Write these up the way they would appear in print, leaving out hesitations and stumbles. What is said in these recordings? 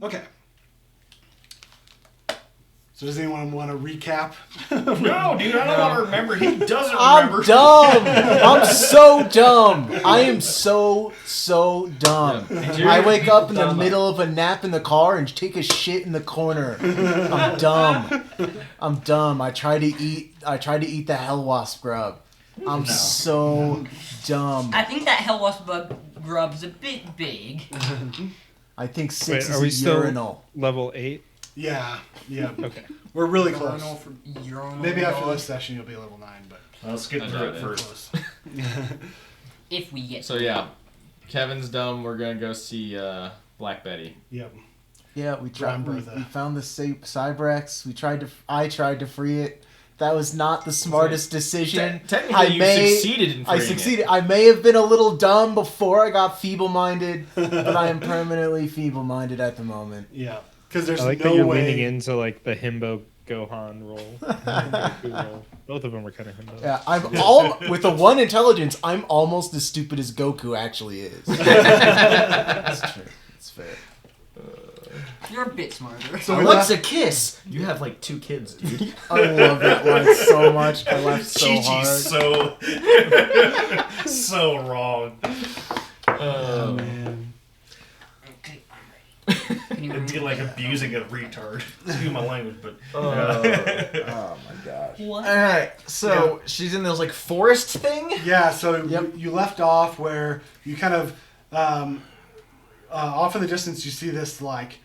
Okay. So does anyone want to recap? No, dude, I don't want to remember. He doesn't I'm remember. dumb. I'm so dumb. I am so dumb. Yeah. I wake up in the middle of a nap in the car and take a shit in the corner. I'm dumb. I try to eat the hell wasp grub. I'm so dumb. I think that hell wasp grub's a bit big. I think 6 Wait, are we is a still urinal. level 8? Yeah. Okay. We're really close. Urinal Maybe after dog. this session you'll be level 9, but Let's get through it first. close. If we get So yeah, Kevin's dumb. We're gonna go see Black Betty. Yep. Yeah, we Drown we Bertha. found the Cybrex. I tried to free it. That was not the smartest decision. Technically, you succeeded in I freeing succeeded. it. I may have been a little dumb before I got feeble-minded, but I am permanently feeble-minded at the moment. Yeah. Because there's I like no that you're way. leaning into like the himbo Gohan role. Goku role. Both of them are kind of himbo. Yeah, with the 1 intelligence, I'm almost as stupid as Goku actually is. That's true. It's fair. You're a bit smarter. So we What's left- a kiss? You have like 2 kids, dude. I love that line so much. I laughed so hard. Chi-Chi's so wrong. Oh man. Okay, I'm ready. Can you It'd be like abusing a retard. Excuse my language, but Oh my gosh. What? All right, so she's in this like forest thing. Yeah, so Yep. you left off where you kind of off in the distance you see this like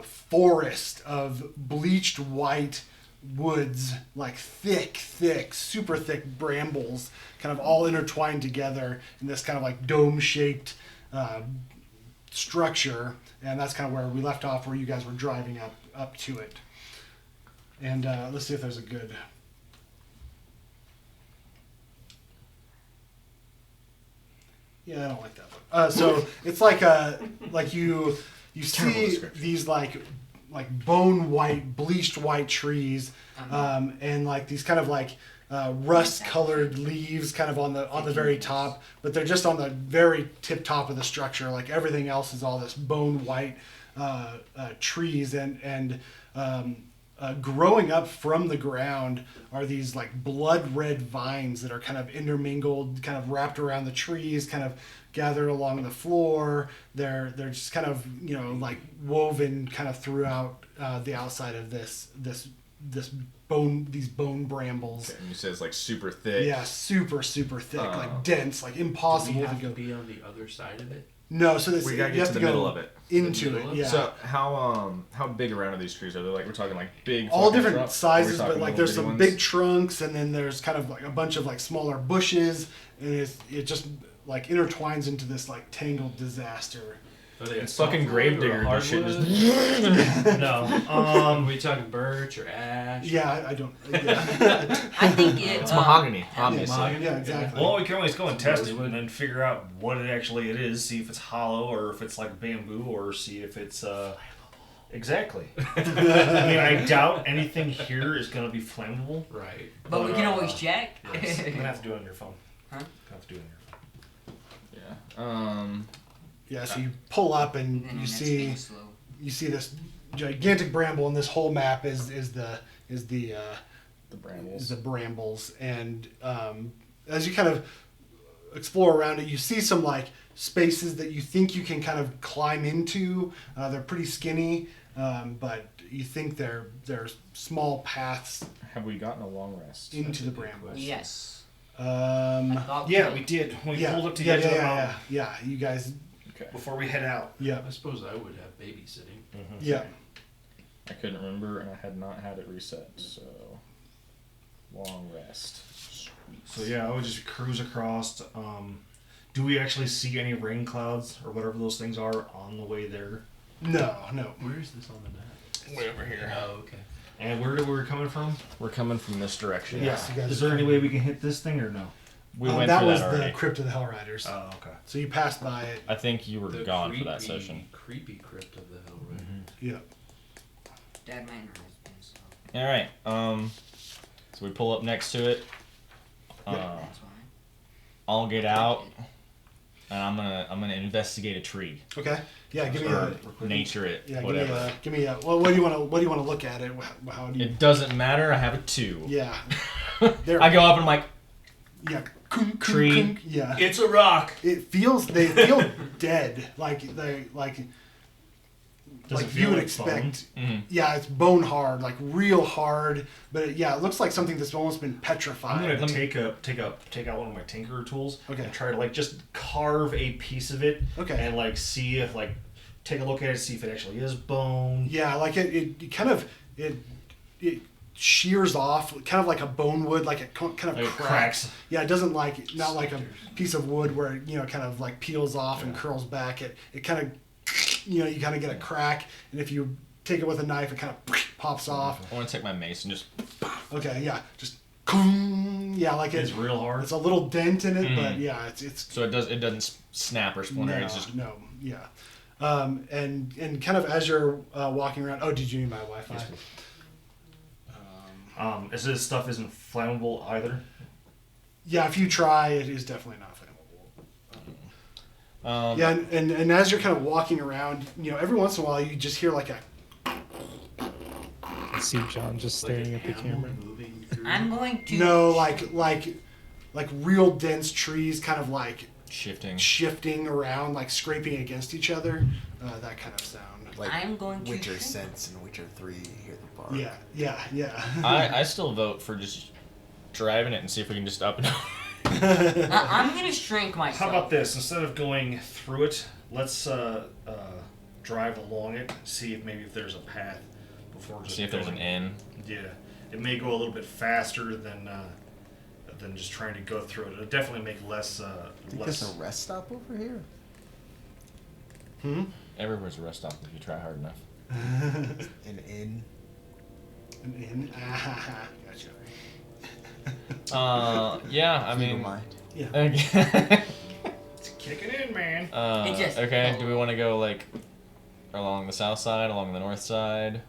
forest of bleached white woods, like thick, super thick brambles, kind of all intertwined together in this kind of like dome-shaped structure, and that's kind of where we left off, where you guys were driving up to it. And let's see if there's a good. Yeah, I don't like that one. So it's like you see these like bone white, bleached white trees, and like these kind of like rust colored leaves kind of on the very top, but they're just on the very tip top of the structure. Like everything else is all this bone white trees, and growing up from the ground are these like blood red vines that are kind of intermingled, kind of wrapped around the trees, kind of gathered along the floor. They're just kind of, you know, like woven kind of throughout the outside of these bone brambles. Okay, and you said it's like super thick. Yeah, super thick, like dense, like impossible to go. Be on the other side of it. No, so We gotta get to the middle of it. into it. Yeah. So how big around are these trees? Are they like, we're talking like big? All fucking different trunks? sizes, Or are we but talking like little there's some bitty big trunks, and then there's kind of like a bunch of like smaller bushes, and it just like intertwines into this like tangled disaster. It's fucking Gravedigger and shit. no. Are we talking birch or ash? Yeah, I don't. Yeah, I think it. It's mahogany, obviously. yeah exactly. Well, we can always go and test it and then figure out what it actually is. See if it's hollow or if it's like bamboo, or see if it's exactly. I mean, I doubt anything here is gonna be flammable. Right. But we can always check. Yes. You're gonna have to do it on your phone. Huh? You're gonna have to do it on your phone. Yeah. Yeah, so you pull up and you Internet's see being slow. this gigantic bramble, and this whole map is the The brambles. the brambles, and as you kind of explore around it, you see some like spaces that you think you can kind of climb into. They're pretty skinny, but you think they're small paths Have we gotten a long rest? into the brambles. Yes. Um, I thought Yeah, we did. We yeah, pulled up to the yeah, edge of the yeah, mountain yeah. You guys, Okay. before we head out. yeah, I suppose I would have babysitting. yeah. I couldn't remember, and I had not had it reset, so long rest. Sweet. So yeah, I would just cruise across. Do we actually see any rain clouds or whatever those things are on the way there? No. Where is this on the map? Way over here. Oh, okay. And where we're coming from? We're coming from this direction. Yes, you guys. Is there any way we can hit this thing or no? We went that through was that already. the Crypt of the Hell Riders. Oh, okay. So you passed by it. I think you were The gone for that session. Creepy crypt of the hell, right? Yeah. That man has been slow. All right. So we pull up next to it. That's fine. I'll get out. and I'm gonna investigate a tree. Okay. Yeah. Give me Or a nature it. Yeah. Whatever. Give me a. Well, what do you want to look at it? How do you? It doesn't matter. I have a 2. Yeah. I go up and I'm like, Yeah. Tree. Yeah. It's a rock. They feel dead. Like they like. Does it Like feel you would like expect. Mhm. Yeah, it's bone hard, like real hard. But it looks like something that's almost been petrified. I'm gonna take out one of my tinkerer tools. Okay. And try to like just carve a piece of it. Okay. And like see if like take a look at it, see if it actually is bone. Yeah, like it kind of it shears off, kind of like a bone wood, like it kind of Like it cracks. cracks. Yeah, it doesn't not like a piece of wood where it, kind of like peels off and curls back. It kind of you kind of get a crack, and if you take it with a knife, it kind of pops off. I want to take my mace and just. Okay, yeah, just yeah, like It's real hard. It's a little dent in it, but yeah, it's So it doesn't snap or splinter. It's just. no, yeah. And kind of as you're walking around. Oh, did you need my Wi-Fi? Yes, is this stuff isn't flammable either? Yeah, if you try, it is definitely not flammable. Yeah, and as you're kind of walking around, every once in a while you just hear like a. I see John just staring at the camera. Moving through. I'm going to. No, like real dense trees, kind of like shifting around, like scraping against each other. That kind of sound. Like I'm going to Witcher shrink. Sense and Witcher 3, you hear the bar. Yeah. I still vote for just driving it and see if we can just up and I'm going to shrink myself. How about this? Instead of going through it, let's drive along it, see if there's a path before just see if there's an going. N. Yeah, it may go a little bit faster than just trying to go through it. It'll definitely make less. Think there's a rest stop over here? Everywhere's a rest stop if you try hard enough. An inn? An inn. Gotcha. Yeah, I If you mean. don't mind. Yeah. It's kicking in, man. It just- okay, do we want to go like along the south side, along the north side?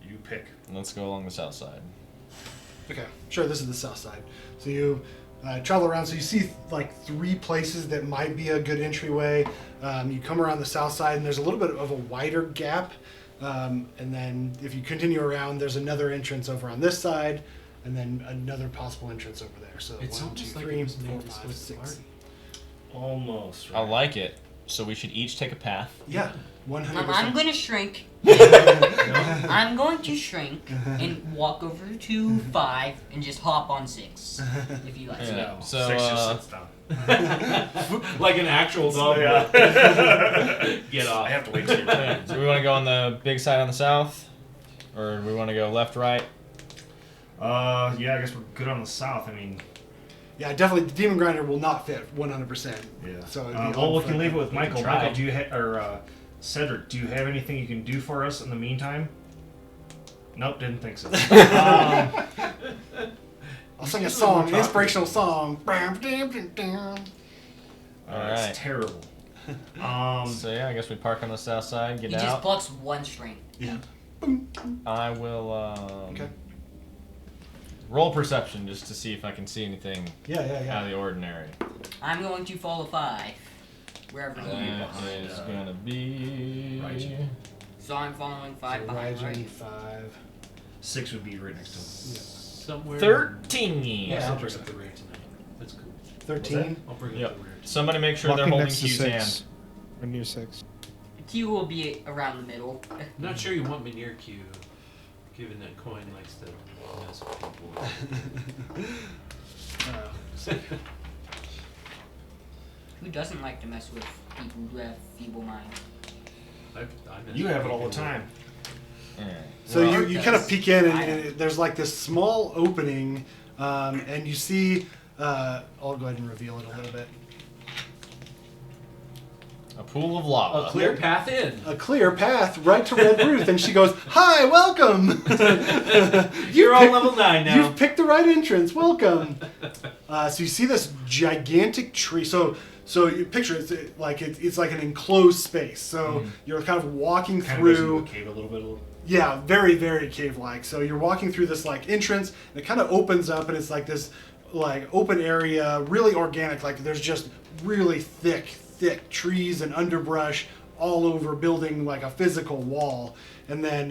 You pick. Let's go along the south side. Okay, sure. This is the south side. So you travel around. So you see like 3 places that might be a good entryway. You come around the south side, and there's a little bit of a wider gap. And then if you continue around, there's another entrance over on this side, and then another possible entrance over there. So It's 1, almost 2, like 3, it was 4, made to 5, split the 6. party. Almost. I Right. like it. So we should each take a path. Yeah, 100%. I'm going to shrink. I'm going to shrink and walk over to 5 and just hop on 6. If you like. Yeah. No, So, 6 just sits down. Like an actual dog. Yeah. Get I off. have to wait till you're done. So we want to go on the big side on the south, or do we want to go left, right? Yeah, I guess we're good on the south. I mean, Yeah, definitely. The Demon Grinder will not fit 100%. yeah. So it'd be Well, we on can leave it with We can Michael. try. Michael, do you Cedric? Do you have anything you can do for us in the meantime? Nope, didn't think so. I'll sing a Usually song, we're an talking. inspirational song. It's Alright. terrible. So yeah, I guess we park on the south side, get He just out. plucks 1 string. Yeah. I will Okay. roll perception just to see if I can see anything Yeah. out of the ordinary. I'm going to follow 5. Wherever he That is. is gonna be Raijin. So I'm following 5 So behind, Raijin, right? 5. 6 would be right next to him. Somewhere. 13. Yeah, I'll bring up the rear tonight. That's cool. 13. I'll bring Yep. up the rear. Somebody make sure they're Walking holding next to Q's 6. hand. Or near 6. Q will be around the middle. I'm not sure you want me near Q, given that coin likes to mess with people. Who doesn't like to mess with people who have feeble minds? I mess You with have it all the people. time. Alright. So Well, you kind of does- peek in, I and there's like this small opening, and you see. I'll go ahead and reveal it a little bit. A pool of lava. A clear path in. A clear path right to Red Ruth, and she goes, "Hi, welcome. You're on picked- level 9 now. You've picked the right entrance. Welcome." So you see this gigantic tree. So you picture it's like an enclosed space. So you're kind of walking Kind of goes through. into a cave a little bit. Yeah, very, very cave-like. So you're walking through this like entrance, and it kind of opens up, and it's like this like open area, really organic. Like there's just really thick trees and underbrush all over, building like a physical wall. And then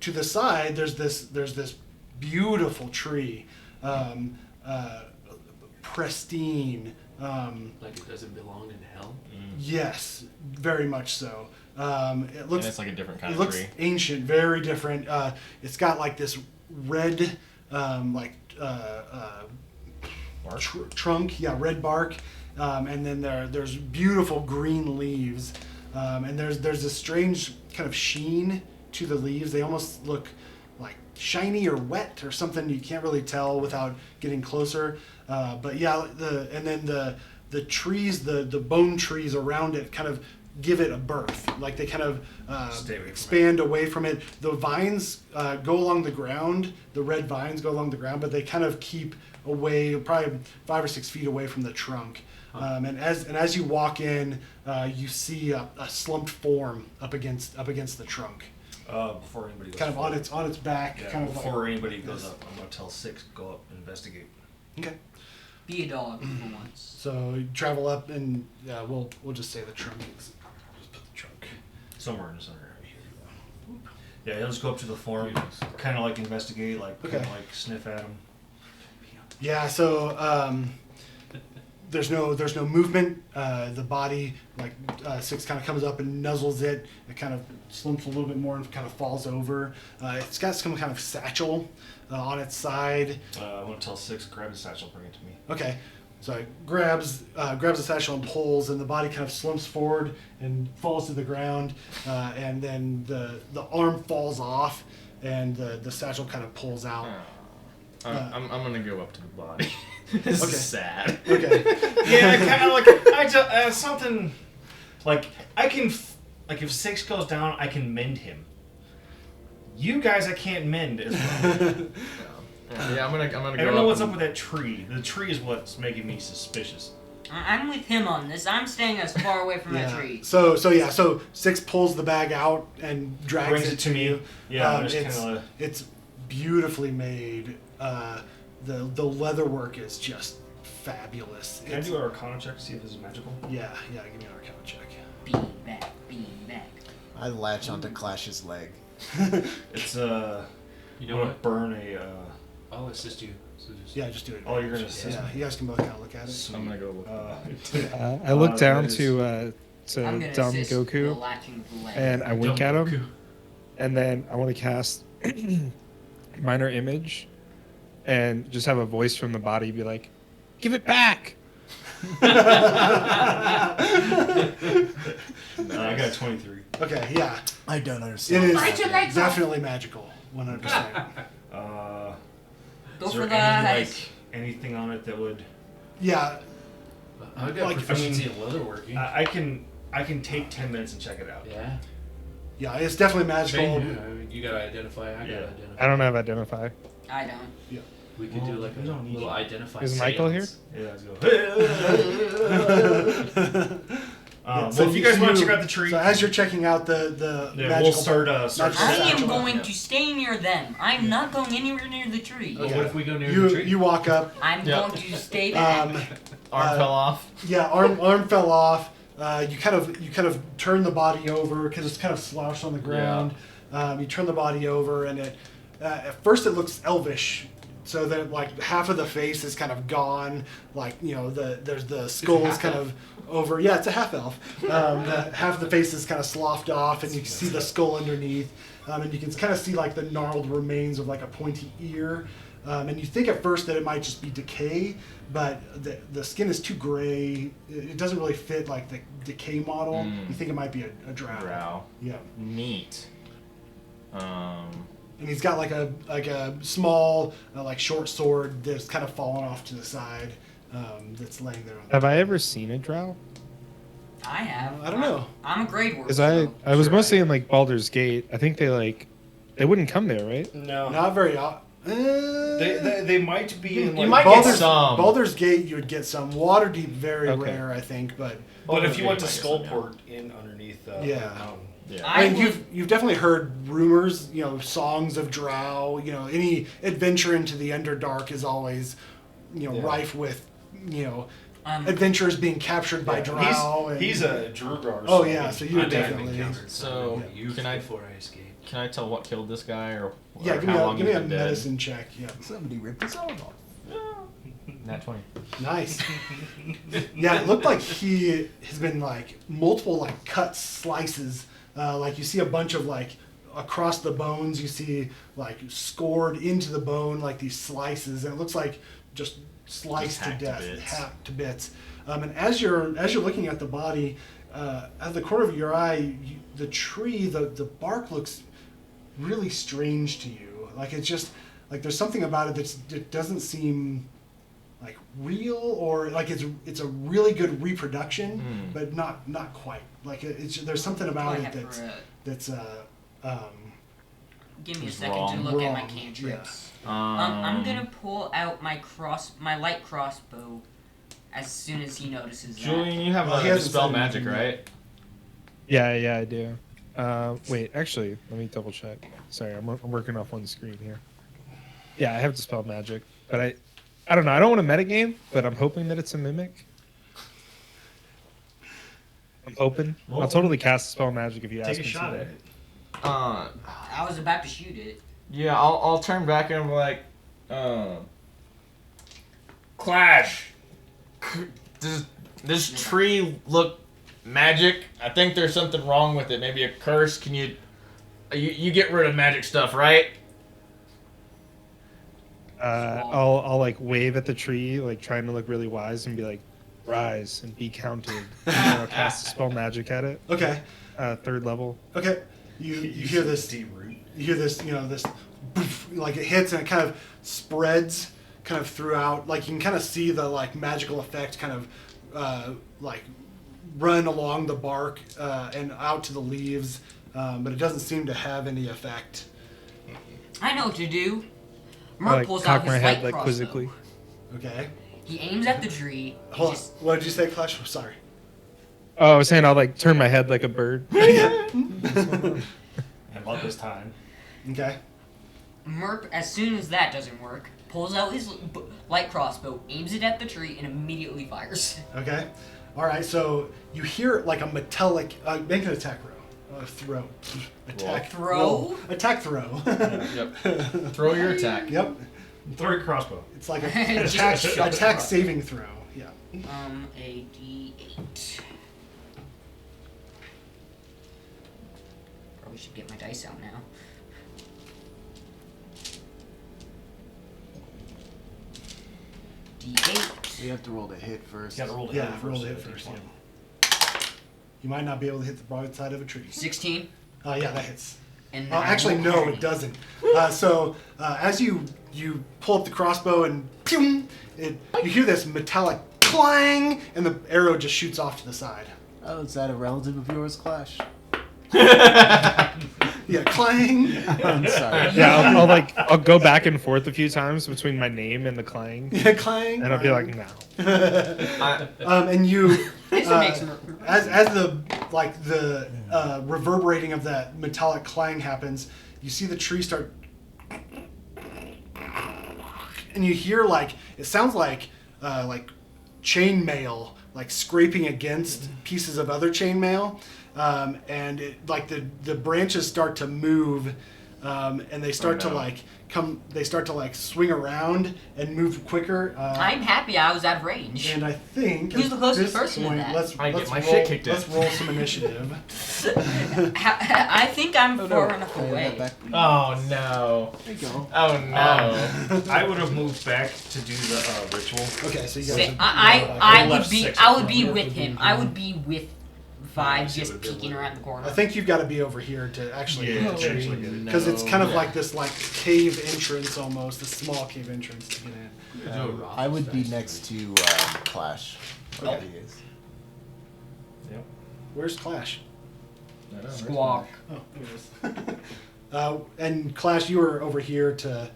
to the side, there's this beautiful tree, pristine. Like it doesn't belong in hell. Yes, very much so. It looks. And it's like a different kind It of looks tree. ancient, very different. It's got like this red, trunk, red bark, and then there's beautiful green leaves, and there's this strange kind of sheen to the leaves. They almost look like shiny or wet or something. You can't really tell without getting closer. But yeah, the trees, the bone trees around it, kind of give it a birth. Like they kind of expand away from it. The vines go along the ground. The red vines go along the ground, but they kind of keep away, probably 5 or 6 feet away from the trunk. And as you walk in, you see a slumped form up against the trunk. Before anybody goes Kind of forward. on its back. Yeah, kind of before like, anybody goes up, I'm gonna tell 6 go up and investigate. Okay. Be a dog for once. So you travel up, and we'll just say the trunk. Just put the trunk. Somewhere in the center right here. Yeah, he'll just go up to the form, kind of like investigate, like Okay. kind of like sniff at him. Yeah. So there's no movement. The body, like 6 kind of comes up and nuzzles it. It kind of slumps a little bit more and kind of falls over. It's got some kind of satchel on its side. I'm gonna tell 6 grab the satchel, bring it to me. Okay. So it grabs the satchel and pulls, and the body kind of slumps forward and falls to the ground, and then the arm falls off, and the satchel kind of pulls out. I'm gonna go up to the body. This Okay. is sad. Okay. Yeah, kind of like something like I can like if 6 goes down, I can mend him. You guys, I can't mend as well. Yeah, I'm gonna go. I don't know what's up with that tree. The tree is what's making me suspicious. I'm with him on this. I'm staying as far away from that tree. So 6 pulls the bag out and drags Brings it to me. you. Yeah, I'm just kinda it's beautifully made. The leather work is just fabulous. Can I do an Arcana check to see if this is magical? Yeah, give me an Arcana check. Bean back. I latch onto Clash's leg. It's You I'm know gonna what? burn a. I'll assist you. So just Yeah, just do it. Oh, you're gonna assist Yeah, me. you guys can both kind of look at it. I'm gonna go look. I look down that is- to I'm gonna dumb assist the Goku, latching of the leg. and I wink at Dumb him, and then I want to cast minor image, and just have a voice from the body be like, "Give it back." I got 23. Okay, yeah. I don't It understand. is Bite your legs off. definitely magical. 100%. Go Is for there the any, eyes. like anything on it that would? Yeah, I've got Like, proficiency in leatherworking. I can take 10 minutes and check it out. Yeah. it's definitely magical. Same, you gotta identify. I gotta Yeah. identify. I don't have identify. I don't. We could do like we don't a need little you. identify. Is Michael here? seance. Yeah, let's go. So well, if you guys want to you- check out the tree, So as you're checking out the yeah, magical we'll start. magical I am satchel, going to stay near them. I'm not going anywhere near the tree. Oh, what if we go near the you tree? you walk up. I'm Yeah. going to stay back. Arm fell off. Yeah, arm fell off. You kind of turn the body over because it's kind of slouched on the ground. You turn the body over, and it at first it looks elvish. So that like half of the face is kind of gone, like there's the skull is kind of over. Yeah, it's a half elf. Half of the face is kind of sloughed off, and you can see the skull underneath, and you can kind of see like the gnarled remains of like a pointy ear. And you think at first that it might just be decay, but the skin is too gray. It doesn't really fit like the decay model. You think it might be a drow. Drow. Yeah. Neat. And he's got like a small like short sword that's kind of fallen off to the side, that's laying there. Have I ever seen a drow? I have. I don't know. I'm a grade worker. Because I was mostly in like Baldur's Gate. I think they wouldn't come there, right? no, Not very. they might be. In, You like, might get some. Baldur's Gate, you would get some. Waterdeep, very Okay. rare, I think, but But if you went to I guess so, yeah. Skullport in underneath, Yeah. mountain. Yeah. I mean, you've definitely heard rumors, songs of drow. Any adventure into the Underdark is always rife with adventurers being captured by drow. He's a Drugar. Oh yeah, so you I've definitely. encountered So, some youth can I- before I escaped. Can I tell what killed this guy or Yeah, give how long me he's a been dead? medicine check. Yeah. Somebody ripped his arm off. Nat 20. Nice. Yeah, it looked like he has been like multiple like cut slices. Like you see a bunch of like across the bones. You see like scored into the bone like these slices, and it looks like just sliced to hacked to death, bits. hacked to bits. And as you're looking at the body, out of the corner of your eye, the tree, the bark looks really strange to you. Like it's just like there's something about it that doesn't seem like real, or like it's a really good reproduction, but not quite. Like there's something about it that's Give me a It's second to wrong. look at my Wrong, cantrips. I'm gonna pull out my light crossbow as soon as he notices that. Julian, you have Well, he a hasn't dispel said magic, anything right? Yeah, I do. Wait, actually, let me double check. Sorry, I'm working off one screen here. Yeah, I have dispel magic, but I don't know. I don't want to metagame, but I'm hoping that it's a mimic. I'm hoping. Well, I'll totally cast dispel magic if you ask Take a me shot to. at it. I was about to shoot it. Yeah, I'll turn back and I'm like, Clash. Does this tree look magic? I think there's something wrong with it. Maybe a curse. Can you get rid of magic stuff, right? I'll like wave at the tree, like trying to look really wise, and be like, "Rise and be counted." And then I'll cast dispel magic at it. okay. Third level. Okay. You hear this. deep root. You hear this, this, poof, like it hits and it kind of spreads kind of throughout. Like you can kind of see the like magical effect kind of like run along the bark and out to the leaves, but it doesn't seem to have any effect. I know what to do. I Merc like pulls cock out my his head light like crossbow. quizzically. Okay. He aims at the tree. Hold on. What did you say, Clash? Oh, sorry. Oh, I was saying I'll like turn my head like a bird. And luck this time. Okay. Merc, as soon as that doesn't work, pulls out his light crossbow, aims it at the tree, and immediately fires. Okay. All right. So you hear like a metallic. Make an attack roll. Throw. Attack Throw? roll. Attack throw. Yep. Throw your attack. Yep. Throw your crossbow. It's like a Just attack shut the attack fuck. saving throw. Yeah. A D8. Probably should get my dice out now. D8. You have to roll the hit first. You gotta roll the Yeah. hit Roll first. the hit first. Yeah. You might not be able to hit the broadside of a tree. 16. Yeah, that hits. And Actually, no, it doesn't. As you pull up the crossbow and pew, you hear this metallic clang, and the arrow just shoots off to the side. Oh, is that a relative of yours, Clash? Yeah, clang. I'm sorry. Yeah, I'll go back and forth a few times between my name and the clang, Yeah, clang. and I'll be like, "No." And you, This makes as the reverberating of that metallic clang happens, you see the tree start, and you hear it sounds like chainmail, like scraping against pieces of other chainmail, and the branches start to move, and they start to swing around and move quicker. I'm happy I was out of range. And I think Who's at the closest this person to point, that? let's I get let's my roll, shit kicked in. Let's roll some initiative. I think I'm far enough Can I have away. that back? Oh no. There you go. Oh no. I would have moved back to do the ritual. Okay, so you guys. Say, have- I left would be six I of would be them. with him. I would be with Vibe see just what they're peeking like. around the corner. I think you've got to be over here to actually Yeah, hit the to actually tree. get it. Because it's kind of No. like this cave entrance almost, this small cave entrance to get in. I would be next to Clash. Wherever he is. Where's Clash? Squawk. Oh, here it is. And Clash, you were over here to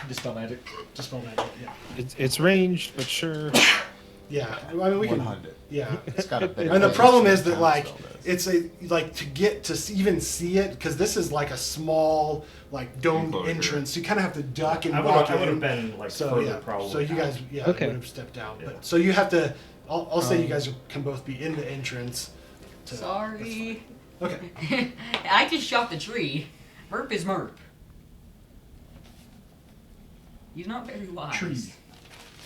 Dispel magic. dispel magic. Yeah. It's ranged, but sure. Yeah, I mean we can. 100. Yeah. It's got a better And the range problem than is that Town like Spell does. it's a like to get to even see it because this is like a small like domed Enclosure. entrance. You kind of have to duck and I walk would have in. been like So further yeah, probably. so you guys Okay. would have stepped out. Yeah. But so you have to. I'll say you guys can both be in the entrance. To, Sorry. Okay. I just shot the tree. Merp is Merp. He's not very wise. Tree.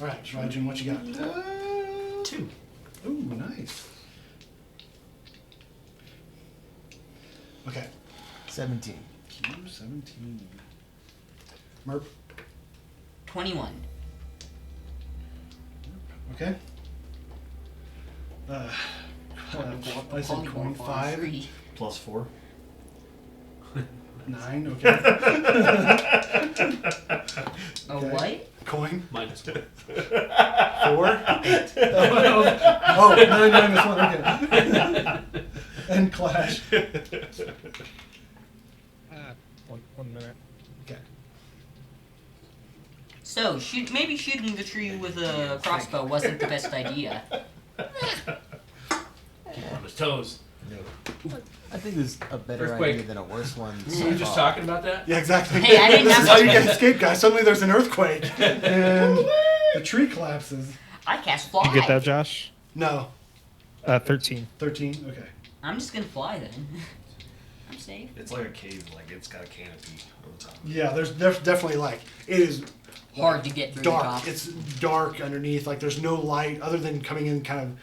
All right, Shrajan, what you got? 2. Ooh, nice. Okay. 17. Q17. Merp. 21. Okay. I said coin 5. +4. 9. Okay. A Okay. what? Coin. -1. 4. 8. Oh, 9 minus 1. Okay. And clash. One minute. Okay. So, maybe shooting the tree with a crossbow wasn't the best idea. On his toes. I think there's a better Earthquake. idea than a worse one. Were we just talking about that? Yeah, exactly. Hey, I didn't This have is how to- you get escape, guys. Suddenly there's an earthquake. And the tree collapses. I cast fly. You get that, Josh? No. 13. 13? Okay. I'm just gonna fly then. I'm safe. It's like a cave, like it's got a canopy over top. Yeah, there's definitely like, it is Hard to get through the dark. top. It's dark underneath. Like there's no light other than coming in kind of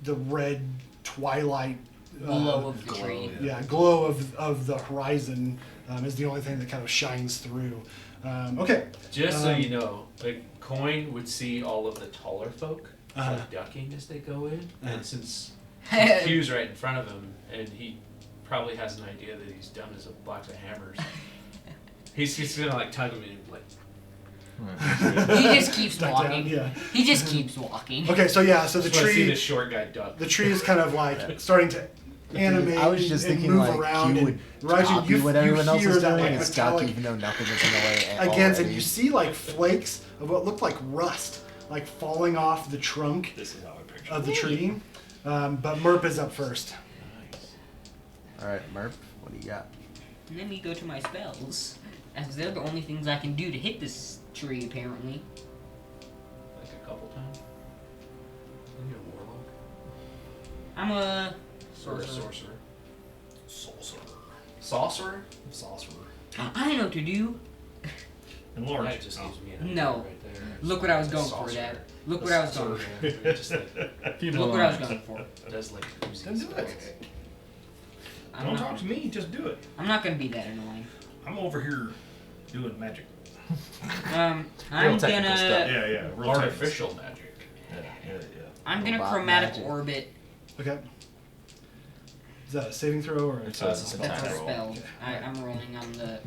the red twilight Glow of the tree. yeah, glow of the horizon is the only thing that kind of shines through. Okay. Just so you know, a coin would see all of the taller folk like ducking as they go in, and since Q's right in front of him, and he probably has an idea that he's dumb as a box of hammers, he's gonna like tug him and like. He just keeps Duck walking. down, yeah. He just keeps walking. Okay, so yeah, so the Just wanna see tree this short guy duck. the tree is kind of like starting to animate I was just and thinking move like around. Q would and Rajan, copy what everyone else hear is that doing like and stuck metallic even though nothing is in the way against, and already. you see like flakes of what looked like rust, like falling off the trunk This is how I picture of the tree. But Merp is up first. Alright, Merp, what do you got? Let me go to my spells, as they're the only things I can do to hit this tree, apparently. Like a couple times. Are you a warlock? I'm a Or a sorcerer. sorcerer? Sorcerer. Sorcerer? Sorcerer. I know what to do. Enlarge. That just gives me an idea No. right there. Look what I was going for, Sorcerer. Dad. Look what I was going for. Sorcerer. Just like, Look what I was going for. does like oozing Then do spells. it. I'm Don't not, talk to me, just do it. I'm not gonna be that annoying. I'm over here doing magic. I'm technical gonna stuff. Yeah, real Artificial magic. Yeah. I'm gonna Robot chromatic magic. orbit. Okay. Is that a saving throw or? It's a spell That's a attack. spell. I'm rolling on the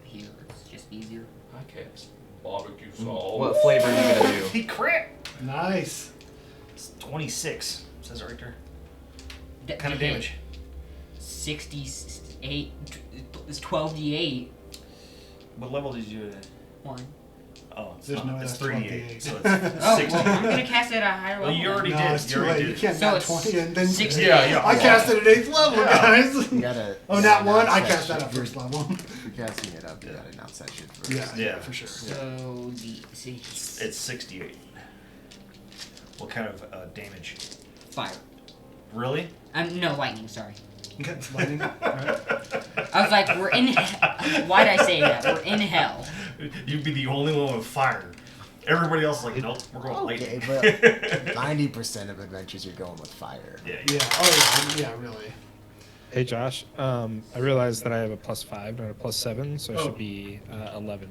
here. It's just easier. I cast barbecue sauce. What flavor are you gonna do? He crit! Nice. It's 26. Says it right there. What Kind of damage. 68. It's 12d8. What level did you do it at? 1. Oh, it's There's not. no It's way that's 3d8. 12d8. So Oh, 60. well, I'm gonna cast it at a higher Well, level. you already No, did. it's You too already late. You did. can't So nat it's 20 and then 60. Yeah. I cast it at 8th level, guys. You gotta. Oh, nat 1? I announce cast that shit. at first level. If you're casting it up, you gotta announce that shit first. Yeah, Yeah. for sure. So see, It's 68. What kind of damage? fire. Really? No lightning. Sorry. Okay, it's lightning. Alright. I was like, we're in. Why'd I say that? We're in hell. You'd be the only one with fire. Everybody else is like, nope, we're going Okay, lightning. but 90% of adventures you're going with fire. Yeah. Yeah, oh yeah, really. Hey, Josh. I realized that I have a +5, not a +7, so it Oh. should be 11.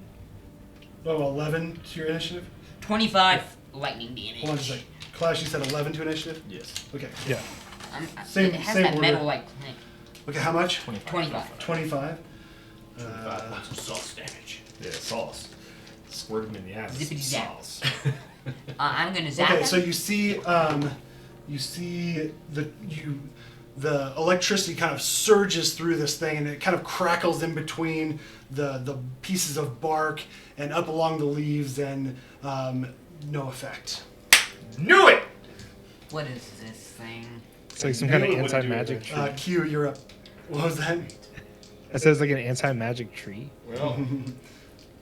Oh, 11 to your initiative? 25 lightning damage. Hold on just a second. Clash, you said 11 to initiative? Yes. Okay. Yeah. Same- it has same that order. metal like thing. Okay, how much? 25. 25. 25 points of sauce damage. Yeah, sauce. Squirt him in the ass. Zippity zap. Sauce. I'm gonna zap Okay, him. so you see the electricity kind of surges through this thing, and it kind of crackles in between the pieces of bark and up along the leaves, and no effect. Knew it! What is this thing? It's like some kind of Knew it wouldn't do anti-magic it. tree. Q, you're up. What was that? It says like an anti-magic tree. Well,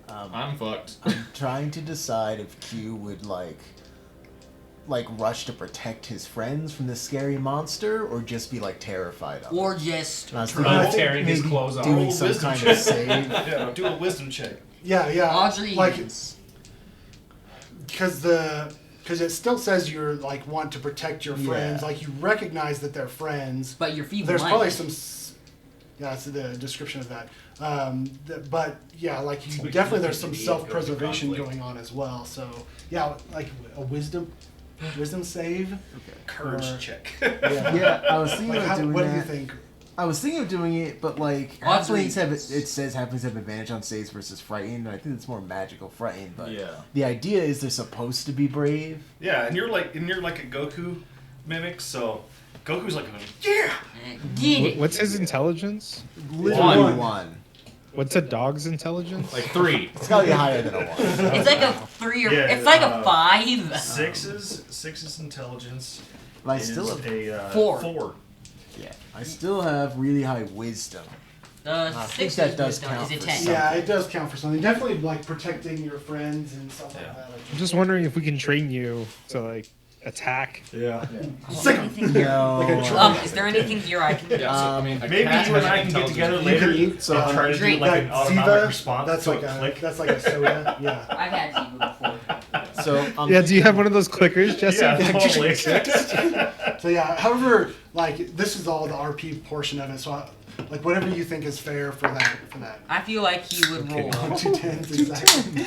I'm fucked. I'm trying to decide if Q would like rush to protect his friends from this scary monster, or just be like terrified of it. Or just And I was Turn thinking on maybe tearing his clothes off. doing Roll some wisdom kind check. of save. Yeah, do a wisdom check. Yeah. Audrey Like, is- because it still says you're like want to protect your friends. Yeah. Like you recognize that they're friends. But you're feeble. There's probably some. Yeah, that's the description of that. But yeah, like you So we definitely can there's some look at the self-preservation conflict. going on as well. So yeah, like a wisdom save. Courage Or- check. Yeah, I was thinking Like of how, doing what that. do you think? I was thinking of doing it, but like Audrey- halflings have it says halflings have advantage on saves versus frightened. I think it's more magical frightened, but Yeah. the idea is they're supposed to be brave. Yeah, and you're like a Goku mimic, so Goku's like, yeah. Get it. What's his intelligence? Literally one. What's a dog's intelligence? Like 3. It's gotta be higher than a one. It's like a 3 or Yeah, it's like a 5. Six's intelligence But I is still have, a 4. 4. yeah, I still have really high wisdom. I think 6 that does count is a for 10. some. Yeah, it does count for something. Definitely like protecting your friends and stuff Yeah. like that. I'm just wondering if we can train you to like attack. Yeah. Sick 'em. No. Is there anything here I can do? Yeah, so, I mean, a Maybe cat you and has I can get intelligence. together You later can eat some and try to do drink like that an autonomic Ziva, response. that's to like a a click. that's like a soda. Yeah. I've had Ziva before. So Yeah, do you have one of those clickers, Jesse? Yeah, totally. So yeah, however, like this is all the RP portion of it. So like whatever you think is fair for that. I feel like he would roll. 2 tens exactly.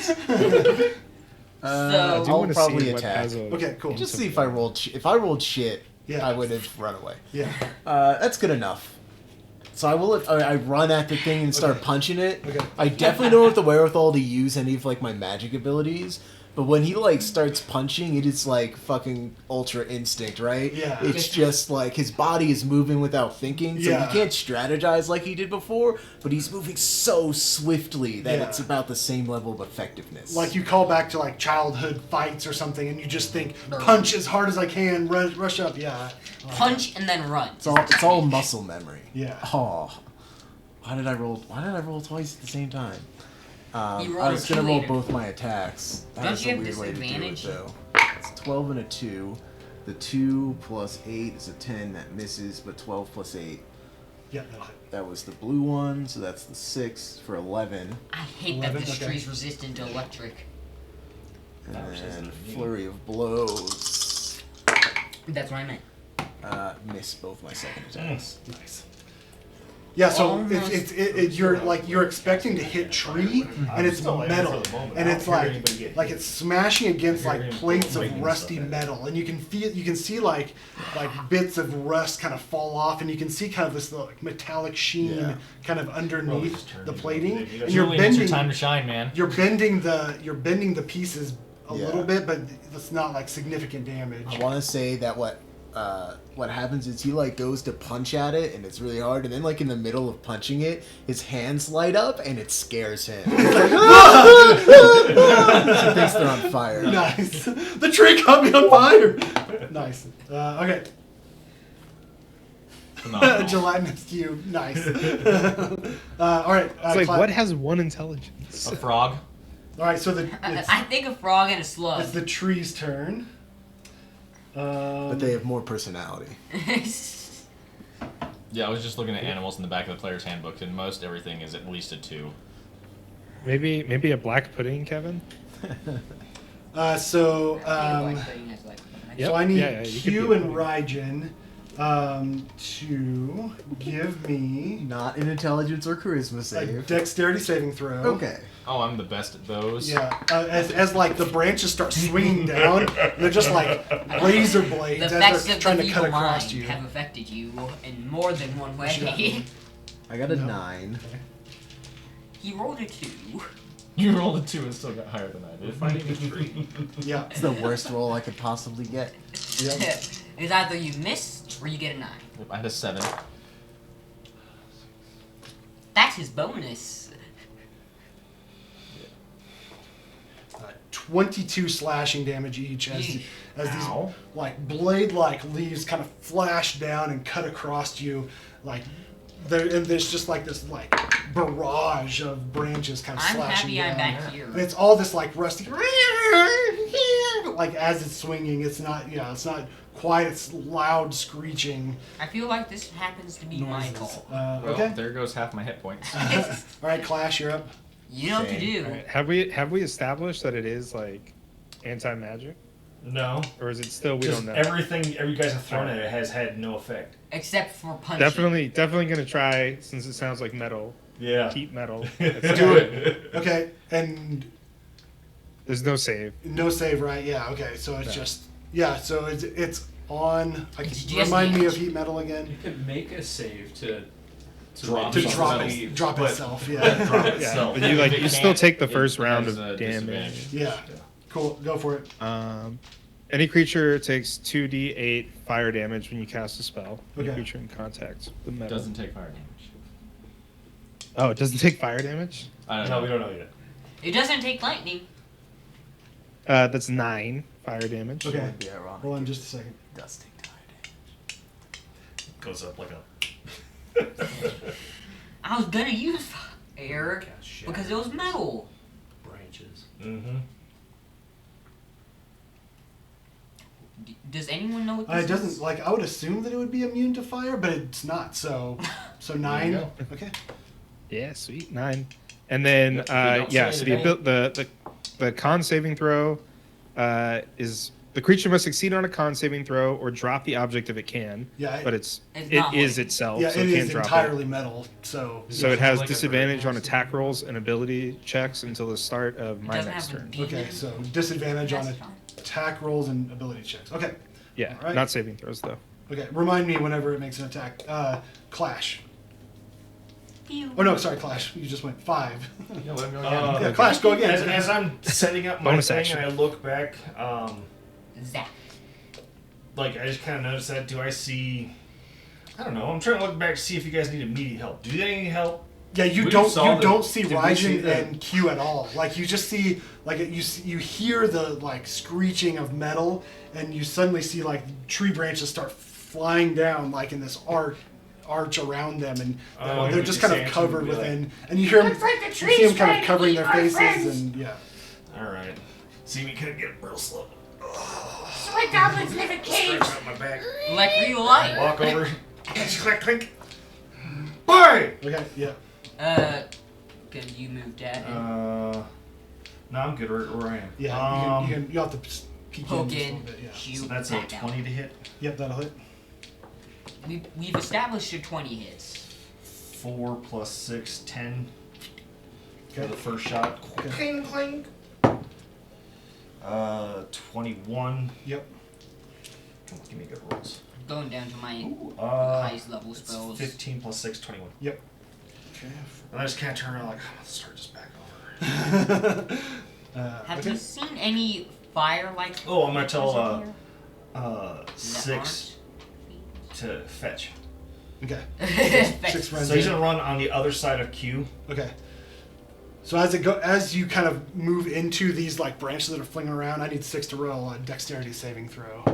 I So do I'll want to probably see what attack. has a. Okay, cool. Just see if I rolled. If I rolled shit, Yeah. I would have run away. Yeah. That's good enough. So I will. I run at the thing and start Okay. punching it. Okay. I definitely don't have the wherewithal to use any of like my magic abilities. But when he like starts punching, it is like fucking ultra instinct, right? Yeah. It's just like his body is moving without thinking, so Yeah. he can't strategize like he did before. But he's moving so swiftly that Yeah. it's about the same level of effectiveness. Like you call back to like childhood fights or something, and you just think punch as hard as I can, rush up. Yeah. punch and then run. it's all muscle memory. Yeah. Oh, why did I roll twice at the same time? You rolled I a was gonna 2 roll later. both my attacks. That Don't was you a have weird way to do it, disadvantage? though. It's 12 and a 2. The 2 plus 8 is a 10. That misses, but 12 plus 8. Yeah. That'll hit. That was the blue one, so that's the 6 for 11. I hate 11, that this okay. tree's resistant to electric. And That was then just me. flurry of blows. That's what I meant. Miss both my second attacks. Nice. Yeah, so Almost. you're expecting to hit tree, and it's still like metal, for the moment. and I it's don't hear like anybody get like hit. it's smashing against I hear like anybody plates of breaking rusty stuff. metal, and you can see like bits of rust kind of fall off, and you can see kind of this like metallic sheen Yeah. kind of Well, underneath just turn the it. plating, You guys and you're Julian, it's your bending time to shine, man. you're bending the pieces a Yeah. little bit, but it's not like significant damage. I want to say that what happens is he like goes to punch at it and it's really hard, and then like in the middle of punching it, his hands light up and it scares him. He's like, he thinks they're on fire. Nice. The tree caught me on fire. Nice. Okay. Phenomenal. Gelatinous cube. Nice. All right. It's like what has one intelligence? A frog. All right. So I think a frog and a slug. it's the tree's turn. But they have more personality. Yeah, I was just looking at animals in the back of the player's handbook, and most everything is at least a 2. Maybe a black pudding, Kevin. So Yep. so I need Yeah, you could Q be a and pudding. Rygen to give me Not an intelligence or charisma a save. dexterity saving throw. Okay. Oh, I'm the best at those. Yeah, as like the branches start swinging down, they're just like razor blades The as effects they're of trying the to cut evil across mind you. have affected you in more than one What you got? way. I got a No. 9. He rolled a 2. You rolled a 2 and still got higher than I did. Finding the tree. Yeah. It's the worst roll I could possibly get. It's either you miss or you get a 9. I had a 7. That's his bonus. 22 slashing damage each as these Ow. like blade-like leaves kind of flash down and cut across you, like and there's just like this like barrage of branches kind of I'm slashing happy down. I'm back here. And it's all this like rusty, like as it's swinging. It's not quite its loud screeching. I feel like this happens to be my noises. fault. Well, Okay. there goes half my hit points. All right, Clash, you're up. You know what to do. Alright, have we established that it is like anti-magic, No. or is it still we Just don't know? everything you guys have thrown at it has had no effect. Except for punching. Definitely gonna try since it sounds like metal. Yeah. Keep metal. Do it. Okay, and There's no save. no save, right? Yeah. Okay, so it's No. just so it's on. It's just Remind me of damage. heat metal again. You can make a save to Drop To Drop drop itself. drop But- itself. Yeah. Drop Yeah, itself. but you like If it you still can't, take the it first round has of a damage. disadvantage. Yeah. Cool. Go for it. Any creature takes 2d8 fire damage when you cast a spell. Any Okay. creature in contact with metal. Doesn't take fire damage. Oh, it doesn't take fire damage? I don't No, know. we don't know yet. It doesn't take lightning. That's 9 fire damage. Okay. Be ironic. Hold on just a second. It does take fire damage. Goes up like a. I was gonna use fire cast because it was metal. branches. Mm-hmm. Does anyone know what this It is? doesn't like. I would assume that it would be immune to fire, but it's not. So 9. go. Okay. Yeah, sweet. 9. And then, don't yeah, say so the con saving throw is the creature must succeed on a con saving throw or drop the object if it can. Yeah. But It's it not is like- itself, yeah, so it it is can't drop entirely it. metal. So So it has Like a disadvantage bird. on attack rolls and ability checks until the start of It my doesn't next have a turn. demon. okay. So disadvantage on That's fine. attack rolls and ability checks. Okay. Yeah, Alright. not saving throws though. Okay. Remind me whenever it makes an attack. Clash. Pew. Oh no, sorry, Clash. You just went 5. Yeah, let him go Uh, Yeah, Clash, go again. As I'm setting up my Bonus thing action. and I look back, Zap. like I just kind of noticed that. Do I see? I don't know. I'm trying to look back to see if you guys need immediate help. Do they need help? Yeah, you We don't saw see did we see Raijin the- and Q at all. Like you just see like you hear the like screeching of metal, and you suddenly see like tree branches start flying down like in this arch around them, and Oh, they're you just can kind of see it covered and be like, within, and you hear them. Looks like the You tree's see them kind trying of to covering eat their my faces, friends. and yeah. All right. See me kind of get real slow. Sweat goblins live in caves. Stretch out my back. Like real life. Walk over. Click, click. Boy. Okay, yeah. Could you move that? No, I'm good where I am. Yeah, you have to peek in Poke just a in, little bit. Yeah. shoot, So that's a back 20 to hit. Yep, that'll hit. We've established your 20 hits. 4 plus 6, 10 for Okay. the first shot. Okay. Cling, cling. 21. Yep. Come on, give me good rolls. Going down to my highest level It's spells. 15 plus 6, 21. Yep. Okay. And I just kind of turn around like, let's start this back over. Have okay. you seen any fire-like? Oh, I'm gonna tell creatures in here? 6 to fetch. Okay. That 6 runs So he's in. gonna run on the other side of Q. Okay. So as you kind of move into these like branches that are flinging around, I need 6 to roll a dexterity saving throw.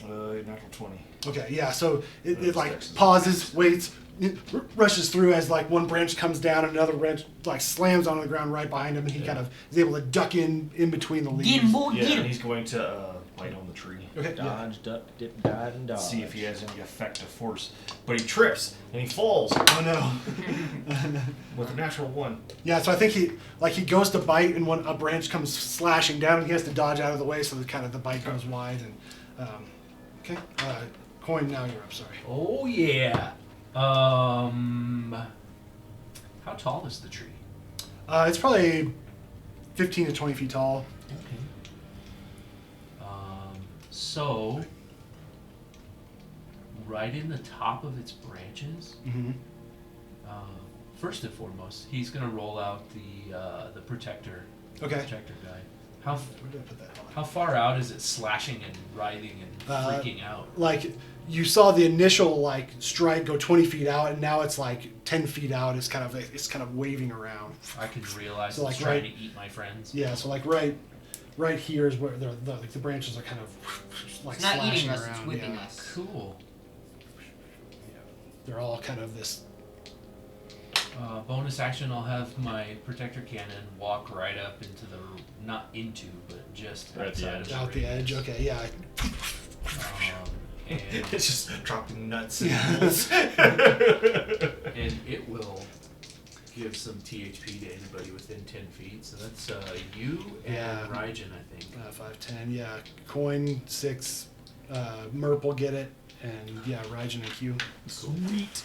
Natural 20. Okay, yeah. So it like Dex is- pauses, waits, it rushes through as like one branch comes down and another branch like slams onto the ground right behind him, and he kind of is able to duck in between the leaves. Get him, boy, Yeah, get and him. he's going to bite on the tree. Okay, yeah. Dodge, duck, dip, dive, and dodge. See if he has any effective force. But he trips and he falls Oh no. with a natural 1. Yeah, so I think he goes to bite, and when a branch comes slashing down, he has to dodge out of the way, so the bite goes wide. And okay, Coin, now you're up. Sorry. Oh yeah. How tall is the tree? It's probably 15 to 20 feet tall. So right in the top of its branches, Mm-hmm. first and foremost, he's gonna roll out the protector Okay. protector guy. How Where did I put that on? how far out is it slashing and writhing and freaking out? Like you saw the initial like strike go 20 feet out, and now it's like 10 feet out. It's kind of waving around. I can realize So, it's like, trying right- to eat my friends. Yeah, so like right here is where the branches are kind of like It's not slashing eating us, around. it's whipping yeah. us. Cool. They're all kind of this. Bonus action, I'll have my protector cannon walk right up into not into, but just Right at the outside edge. of Out the edge. radius. Okay, yeah. And It's just dropping nuts and Yeah. bolts. and it will give some THP to anybody within 10 feet. So that's you and Yeah. Raijin, I think. 5, 10. Yeah, coin 6. Merp will get it, and yeah, Raijin and Q. Sweet.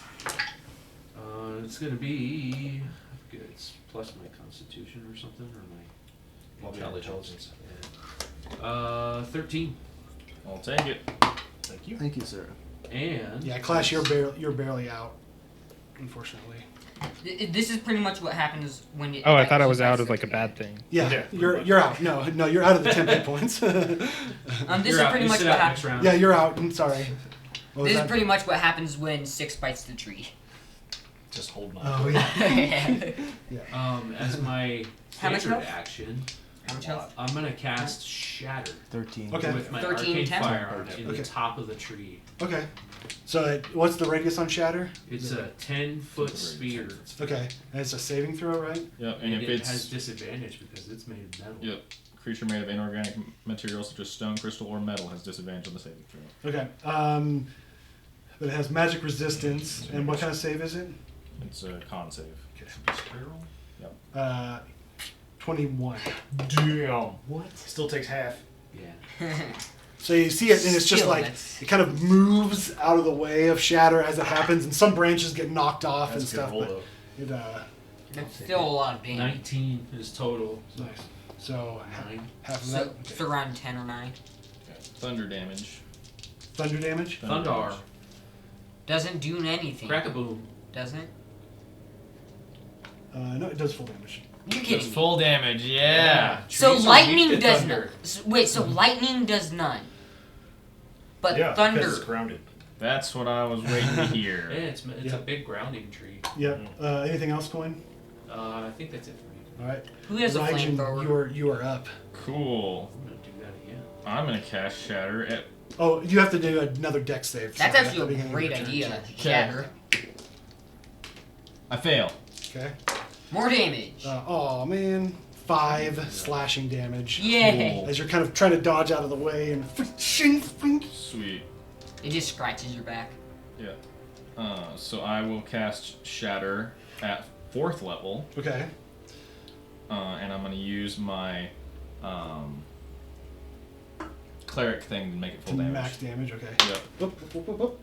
It's gonna be, I forget, it's plus my constitution or something, or my Intelligence. Yeah. 13. I'll take it. Thank you. Thank you, sir. And Yeah, Clash, you're barely out, unfortunately. This is pretty much what happens when you. Oh, I thought I was out as like a bad thing. Yeah, Yeah, you're out. No, you're out of the 10 hit points. This You're is out. pretty You much sit what out next happens. round. Yeah, you're out. I'm sorry. What was This is that? pretty much what happens when 6 bites the tree. Just hold on. Oh yeah. As my How much standard health? action, How much health? I'm gonna cast Shatter 13. Okay. with my 13, arcane 10? firearm in Okay. the top of the tree. Okay. So what's the radius on Shatter? It's a 10-foot spear, Okay, and it's a saving throw, right? Yep, and and if it it's has disadvantage because it's made of metal. yep, creature made of inorganic materials such as stone, crystal, or metal has disadvantage on the saving throw. Okay. But it has magic resistance, and what kind of save is it? It's a con save. Uh, 21. Damn. What? Still takes half. Yeah. So you see it, and it's just Still, like that's- it kind of moves out of the way of Shatter as it happens, and some branches get knocked off That's and a good stuff. roll, But though. it That's still a lot of damage. 19 is total. nice. So 9. half of So that. it's around 10 or 9. Thunder damage. Thunder damage. Thundar. Doesn't do anything. Crack-a-boom. Doesn't it? No, it does full damage. You Does kidding me? full damage, yeah. So Trees are lightning weak to does thunder. none. Wait, so lightning does none. But Yeah, because thunder. it's grounded. That's what I was waiting to Yeah, hear. it's Yeah. a big grounding tree. Yep. Anything else, Coin? I think that's it for me. All right. Who has a Raijin, flamethrower? you are up. Cool. I'm gonna do that again. I'm gonna cast Shatter at Oh, you have to do another dex save. That's sorry, at the actually a beginning of great your turn, idea. too. Shatter. I fail. Okay. More damage. Oh man, 5 slashing damage. Yay! As you're kind of trying to dodge out of the way and Sweet. It just scratches your back. Yeah. So I will cast Shatter at 4th level, okay. and I'm gonna use my cleric thing to make it full damage. Max damage. Okay. Yep. Whoop, whoop, whoop, whoop.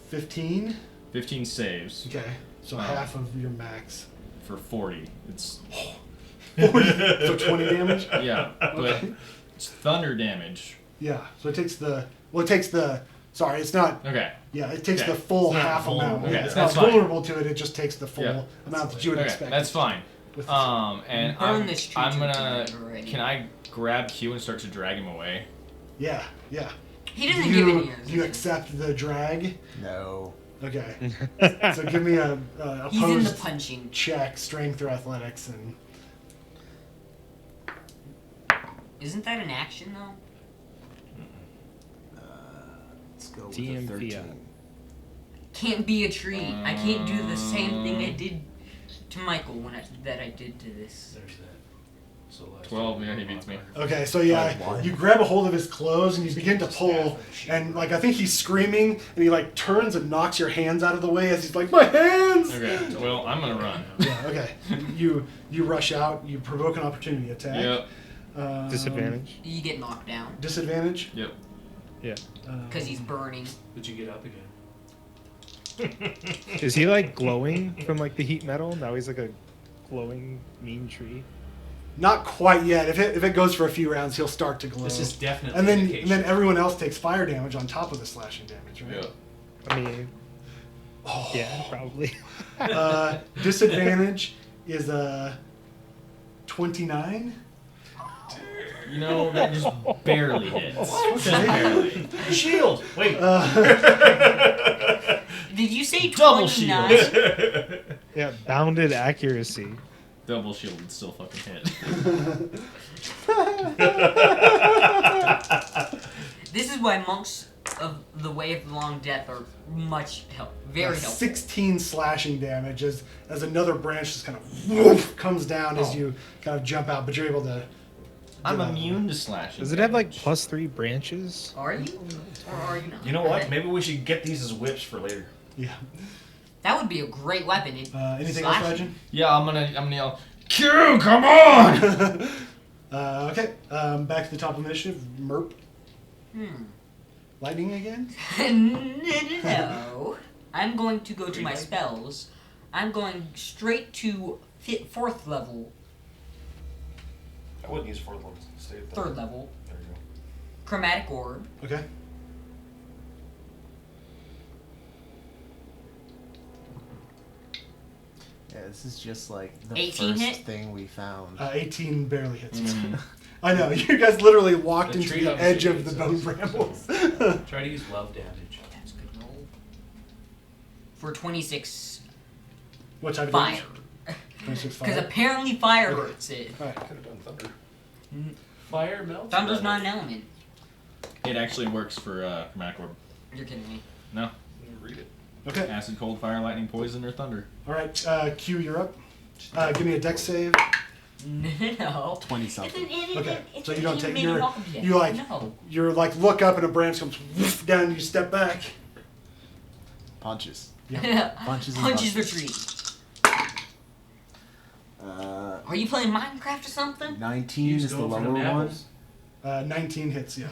15. 15 saves Okay. So Oh. half of your max. for 40. It's 40. So 20 damage. yeah, but it's thunder damage. Yeah. So it takes the. Well, it takes the. Sorry, it's not. Okay. Yeah, it takes Okay. the full It's not half amount. vulnerable. Yeah, Okay, it's not that's fine. vulnerable to it. It just takes the full Yeah. amount that you would Okay, expect. that's fine. with the- And Burn this tree I'm to gonna. the ground already. Can I grab Q and start to drag him away? Yeah. Yeah. He doesn't give any You resistance. accept the drag. No. Okay. So give me a He's in the opposed punching. check, strength or athletics, and Isn't that an action though? Let's go with TM a 13. Can't be a tree. I can't do the same thing I did to Michael that I did to this. There's that. So last 12, time yeah, we he beats me. okay. So yeah, One. you grab a hold of his clothes and you begin to pull, and like I think he's screaming, and he like turns and knocks your hands out of the way as he's like, "My hands!" Okay. Well, I'm gonna run. Yeah. Okay. You rush out. You provoke an opportunity attack. Yep. Disadvantage. You get knocked down Disadvantage. Yep. Yeah. because he's burning. But you get up again. Is he like glowing from like the heat metal? Now he's like a glowing mean tree. Not quite yet. If it goes for a few rounds, he'll start to glow. This is definitely and then indication. everyone else takes fire damage on top of the slashing damage, right? Yep. I mean, Oh. yeah, probably. Disadvantage is a 29. You know, that just barely hits. Just Okay. barely. Shield. Wait. Did you say Double 29? shield. Yeah, bounded accuracy. Double shield would still fucking hit. This is why monks of the Way of the Long Death are very helpful. 16 slashing damage as another branch just kind of woof, comes down as you kind of jump out, but you're able to. I'm immune to slashing. Does it have like +3 branches? Are you? Or are you not? You know what? Maybe we should get these as whips for later. Yeah. That would be a great weapon. Anything else, Slashing. Legend? Yeah, I'm gonna yell, Q, come on! Okay. Back to the top of initiative. Merp. Lightning again? No. I'm going to go to my spells. I'm going straight to 4th level, I wouldn't use 4th level. Stay at 3rd level, There you go. Chromatic Orb. Okay. Yeah, this is just like the 18 first hit? thing we found. 18 barely hits. I know. You guys literally walked The into tree the obviously edge of hates the us. bone brambles. Try to use love damage. That's a good roll. For 26 What type of fire. damage? 26 Because fire. apparently fire hurts it. Alright. Could have done thunder. Fire melts. Thunder's not an element. It actually works for Chromatic Orb. You're kidding me. No. Read it. Okay. Acid, cold, fire, lightning, poison, or thunder. Alright. Q, you're up. Give me a dex save. No. 20 something. Okay, It's so an you don't take- inanimate you're- object. you like- No. You're like, look up and a branch comes woof down and you step back. Punches. Punches Punches and retreat. Uh, Are you playing Minecraft or something? 19 Use is the going for them lower one. apples. 19 hits, yeah.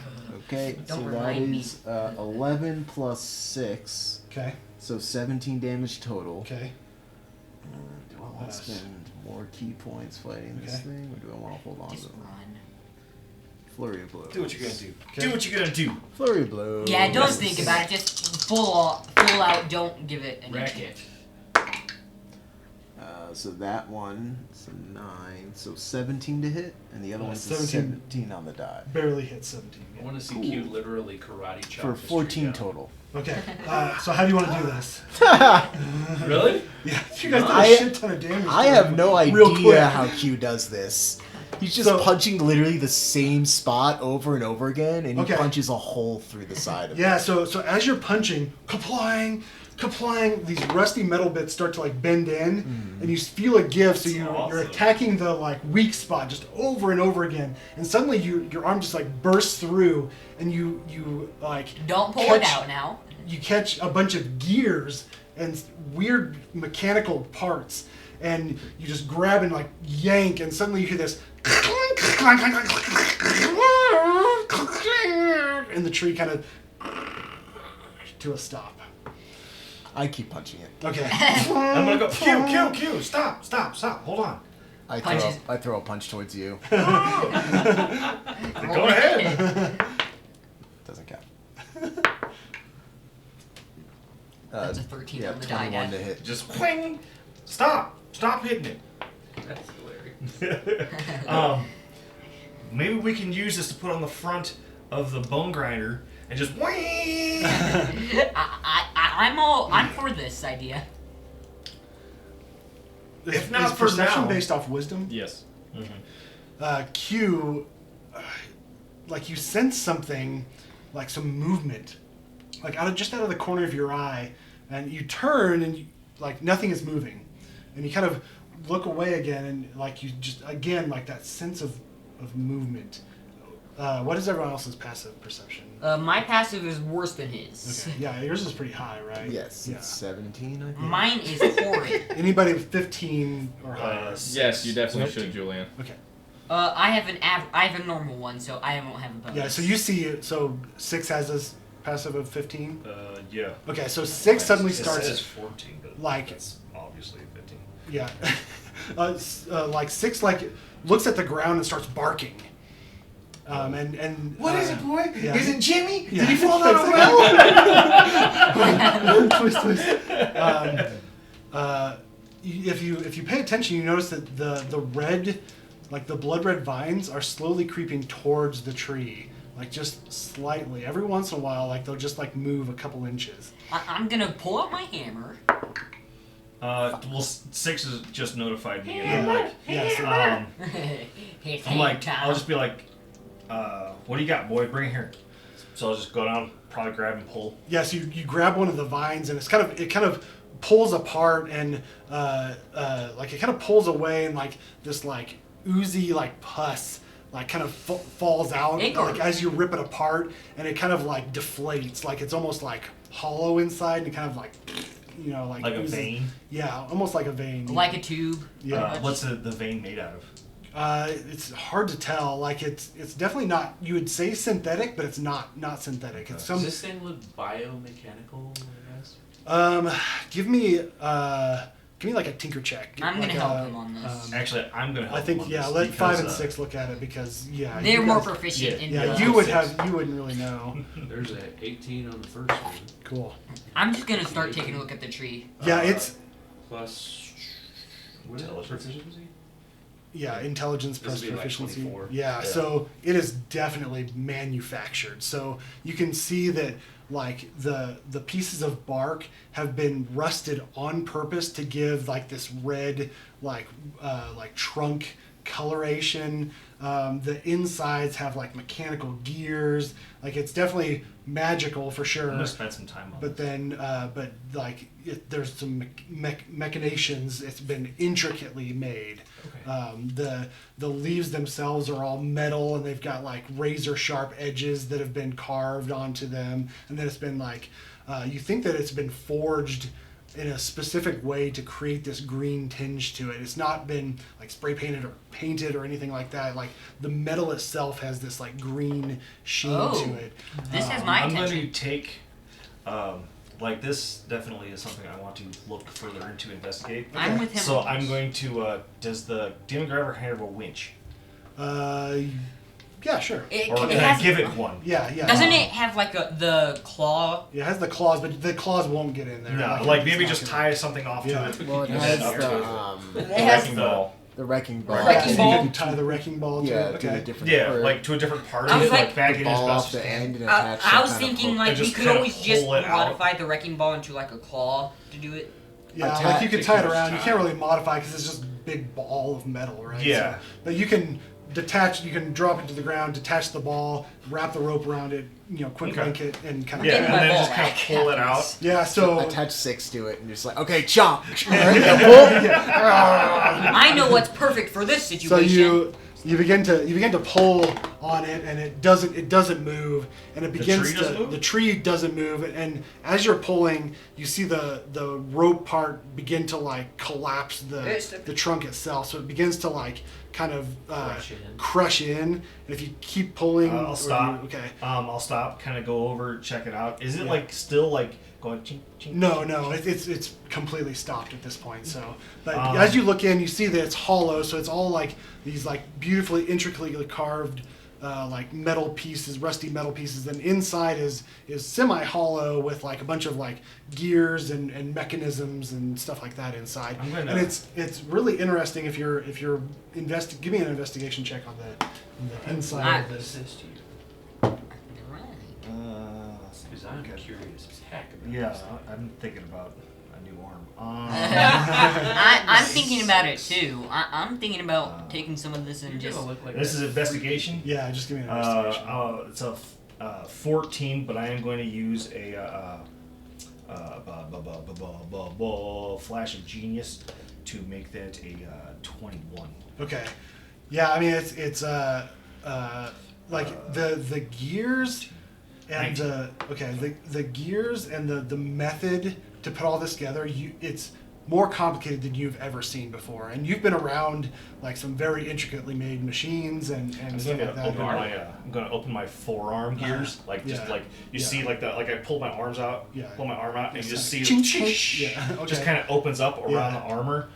Okay, Don't so that remind me. is 11 plus 6. Okay, So 17 damage total. okay. Do I want to Yes. spend more key points fighting this Okay. thing, or do I want to hold on Just to them? run. Flurry of blows. Do what you're gonna do. Okay. Do what you're gonna do. Flurry of blows. Yeah, don't think about it. Just full out. Don't give it an Wreck inch. it. So that one, so 9, so 17 to hit, and the other one's a 17. 17 on the die. Barely hits 17. I Yeah. want to see Cool. Q literally karate chop For this tree 14 down. total. Okay, so how do you want to do this? Really? Yeah, you guys did a I- shit ton of damage. I to have him no real quick. idea how Q does this. He's just So- punching literally the same spot over and over again, and he Okay. punches a hole through the side of it. Yeah, so as you're punching, kaplang, these rusty metal bits start to like bend in, and you feel it give. So you're awesome. attacking the like weak spot just over and over again, and suddenly your arm just like bursts through, and you like Don't pull it catch- out now. You catch a bunch of gears and weird mechanical parts, and you just grab and like yank, and suddenly you hear this, and the tree kind of to a stop. I keep punching it. Okay. I'm gonna go. Q. Stop. Hold on. I Punches. throw a punch towards you. Go ahead. Doesn't count. That's a 13 Yeah, on the die. 21 to hit. Just wing. Stop hitting it. That's hilarious. Maybe we can use this to put on the front of the bone grinder and just wing. I'm for this idea. If not Is for perception now. based off wisdom? Yes. Q, like you sense something, like some movement, like just out of the corner of your eye, and you turn and like nothing is moving, and you kind of look away again, and like you just again like that sense of movement. What is everyone else's passive perception? My passive is worse than his. Okay, yeah, yours is pretty high, right? Yes, Yeah. it's 17, I think. Mine is horrid. Anybody with 15 or higher? Yes, you definitely should, Julian. Okay. I have a normal one, so I won't have a bonus. Yeah, so you see, so 6 has this passive of 15. Yeah. Okay, so 6 suddenly It starts. says 14, but like- it's obviously 15. Yeah. Like 6 like looks at the ground and starts barking. And What is it, boy? yeah. Is it Jimmy? Yeah. Did he fall down a well? twist. If you pay attention, you notice that the red like the blood red vines are slowly creeping towards the tree, like just slightly. Every once in a while, like they'll just like move a couple inches. I'm gonna pull out my hammer. Well, Six has just notified me, and I'm like, It's I'm like, time. I'll just be like, what do you got, boy? Bring it here. So I'll just go down, probably grab and pull. Yes, you grab one of the vines, and it kind of pulls apart, and like it kind of pulls away, and like this like oozy like pus like kind of falls out like as you rip it apart, and it kind of like deflates, like it's almost like hollow inside, and it kind of like, you know, like a vein. Yeah, almost like a vein. Like a tube. Yeah. What's the vein made out of? It's hard to tell. Like it's definitely not. You would say synthetic, but it's not synthetic. It's Does this thing look biomechanical? I guess. Give me like a tinker check. I'm like gonna help him on this. Actually, I'm gonna help I think him on yeah. this Let because, 5 and 6 look at it, because yeah. They're you more guys- proficient in Yeah, the you wouldn't really know. There's a 18 on the first one. Cool. I'm just gonna start taking a look at the tree. Yeah, it's Plus. What is it? Intelligence. Proficiency? intelligence This plus would be like proficiency. 24. Yeah, so it is definitely manufactured. So you can see that like the pieces of bark have been rusted on purpose to give like this red like trunk coloration. The insides have like mechanical gears. Like it's definitely magical for sure. I'm gonna spend some time on But then, but like, there's some machinations. It's been intricately made. Okay. The leaves themselves are all metal, and they've got like razor sharp edges that have been carved onto them. And then it's been like, you think that it's been forged in a specific way to create this green tinge to it. It's not been like spray painted or painted or anything like that. Like the metal itself has this like green sheen to it. This has my I'm attention. going to take, like this definitely is something I want to look further into, investigate. I'm with him. So on I'm this. going to, does the Demon Graver have a winch? Yeah, sure. It, Or it can has, I give it one? Yeah. Doesn't it have like the claw? Yeah, it has the claws, but the claws won't get in there. No, like it's maybe not just gonna- tie something off Yeah. to it. Well, it and has then up to the It has wrecking ball. wrecking ball. Yeah, Wrecking so ball? you can tie the wrecking ball to Yeah, it. to Okay. the different. Yeah, or like to a different part I of was it, like- like back the in his ball best. off the end and I attach. some was kind of thinking hook. like just we could kinda always just pull it out. modify the wrecking ball into like a claw to do it. Yeah, Attach like you could it tie it to around. You his can't tie. really modify because it's just a big ball of metal, right? Yeah. So, but you can detach. You can drop it to the ground, detach the ball, wrap the rope around it. You know, quick Okay. link it, and kind of. Yeah, Getting and my then ball just kind of back. pull it out. Yeah. So. Attach 6 to it and just like, okay, chomp. I know what's perfect for this So situation. you begin to pull on it, and it doesn't move, and it begins tree doesn't move? the tree doesn't move, and as you're pulling, you see the rope part begin to like collapse the trunk itself, so it begins to like kind of crush in, and if you keep pulling, I'll stop. okay. I'll stop, kind of go over, check it out. Is it Yeah. like still like going chink chink? No, it's completely stopped at this point. So, but Um, as you look in, you see that it's hollow. So it's all like these like beautifully intricately carved like metal pieces, rusty metal pieces, and inside is semi hollow with like a bunch of like gears and mechanisms and stuff like that inside. I'm gonna- And it's really interesting if you're give me an investigation check on the inside of this. Assist you. Right. Because I'm curious as heck about Yeah, this. I'm thinking about a new arm. I'm thinking about it too. I'm thinking about taking some of this and You're just. gonna look like This that is investigation. Yeah, just give me an investigation. It's a 14, but I am going to use a flash of genius to make that a 21. Okay. Yeah, I mean it's like the gears and the gears and the method to put all this together, it's more complicated than you've ever seen before. And you've been around like some very intricately made machines and I'm stuff going like to that. open my I'm going to open my forearm gears, like just yeah, like you yeah. see like the like I pull my arms out, Yeah. pull my arm out, and you just see Chink, it chink. Yeah, okay. just kind of opens up around Yeah. the armor.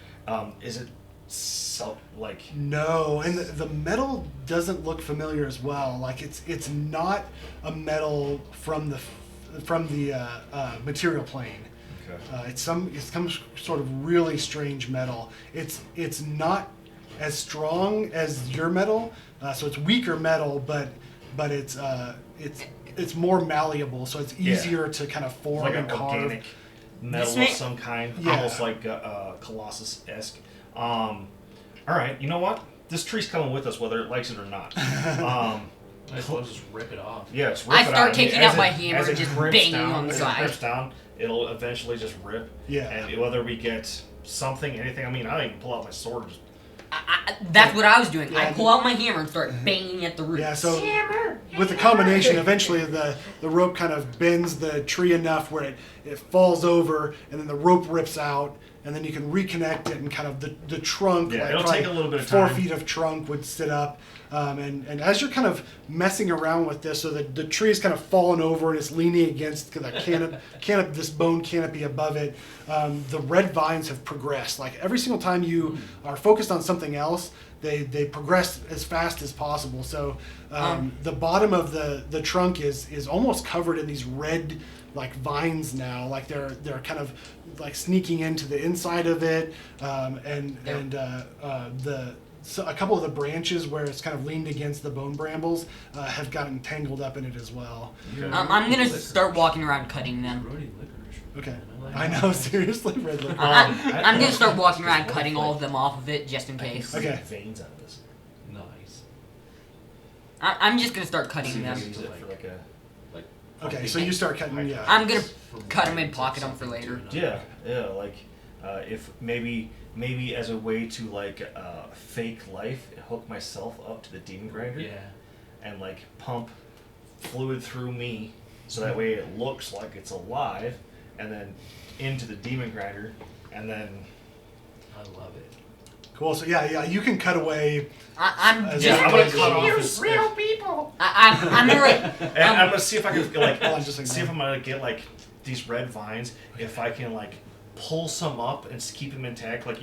Is it so like? No, and the metal doesn't look familiar as well. Like it's not a metal from the material plane. Okay. It's some sort of really strange metal. It's not as strong as your metal, so it's weaker metal, but it's more malleable, so it's easier to kind of form like and an carve. organic metal of some kind, almost like Colossus-esque. All right, you know what? This tree's coming with us, whether it likes it or not. I suppose just rip it off. Yeah, just rip I it start out. taking As out my it- hammer as and it just rips banging down, on the as side. it rips down, it'll eventually just rip. Yeah. And whether we get something, anything, I mean, I even pull out my sword. Just, That's what I was doing. I Yeah. pull out my hammer and start banging at the roots. Yeah, so with the combination, eventually the rope kind of bends the tree enough where it falls over, and then the rope rips out, and then you can reconnect it, and kind of the trunk, Yeah, like it'll probably take a little bit of 4 time. feet of trunk would sit up. And as you're kind of messing around with this, so the tree is kind of fallen over and it's leaning against the canopy, this bone canopy above it, the red vines have progressed. Like every single time you are focused on something else, they progress as fast as possible. So the bottom of the trunk is almost covered in these red like vines now. Like they're kind of like sneaking into the inside of it, so a couple of the branches where it's kind of leaned against the bone brambles have gotten tangled up in it as well. I'm gonna start walking around cutting them. Roadie licorice. Okay. like I that. know, seriously, red liquor. I'm gonna start walking around cutting all of them off of it just in case. Okay. Veins out of this. Nice. I'm just gonna start cutting See if them. I can use it for like a. Okay, so you start cutting, yeah. I'm gonna cut them and pocket them for later. Yeah, like if maybe as a way to like fake life, hook myself up to the demon grinder. Yeah. And like pump fluid through me, so that way it looks like it's alive, and then into the demon grinder, and then. I love it. Cool, so yeah, you can cut away. I'm As just. I'm gonna cut off his. people. I'm gonna. And I'm gonna see if I can like Hold on just a see if I'm gonna get like these red vines. If I can like pull some up and keep them intact. Like if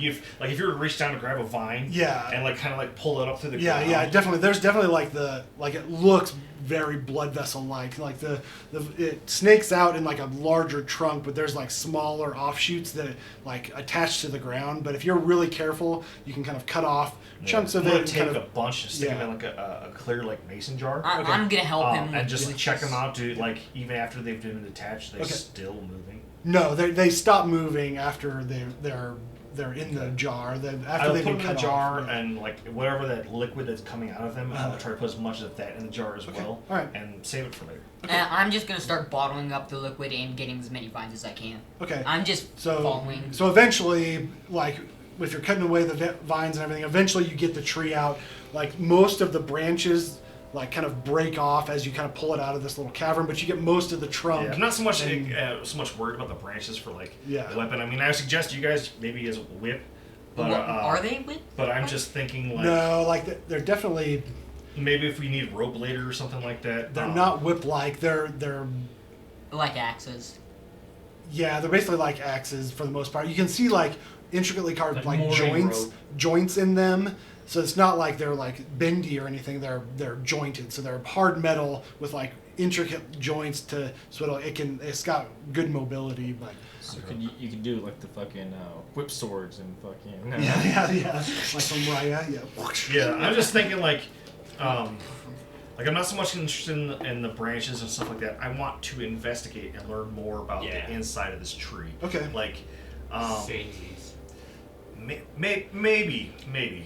you were to reach down to grab a vine. Yeah. And like kind of like pull it up through the Yeah, ground. yeah, definitely. There's definitely like it looks very blood vessel like it snakes out in like a larger trunk, but there's like smaller offshoots that like attach to the ground. But if you're really careful, you can kind of cut off chunks of I'm it. gonna And take kind a of, bunch and stick them in like a clear like mason jar. I'm gonna help him. And just with check this. them out. Do like even after they've been detached, they're Okay. still moving. no, they stop moving after they're in the jar. After I'll they've put been them in cut the jar off. Yeah. and like whatever that liquid that's coming out of them, I'll try to put as much of that in the jar as well. All right. And save it for later. I'm just gonna start bottling up the liquid and getting as many vines as I can. Okay. I'm just So following. So eventually, like if you're cutting away the vines and everything, eventually you get the tree out. Like most of the branches, like kind of break off as you kind of pull it out of this little cavern, but you get most of the trunk. Yeah, I'm not so much and- worried about the branches for like Yeah. the weapon. I mean, I suggest you guys maybe as a whip, but What, are they with? But I'm just thinking like No, like they're definitely maybe if we need rope later or something like that. they're not whip-like. They're Like axes. yeah, they're basically like axes for the most part. You can see like intricately carved Like like mooring joints in them. So it's not like they're like bendy or anything. They're jointed. So they're hard metal with like intricate joints to so it's got good mobility. But So you can do like the fucking whip swords and fucking. yeah, like from Briar, yeah. Yeah, I'm just thinking like I'm not so much interested in the branches and stuff like that. I want to investigate and learn more about Yeah. the inside of this tree. Okay. Like, Phase. maybe.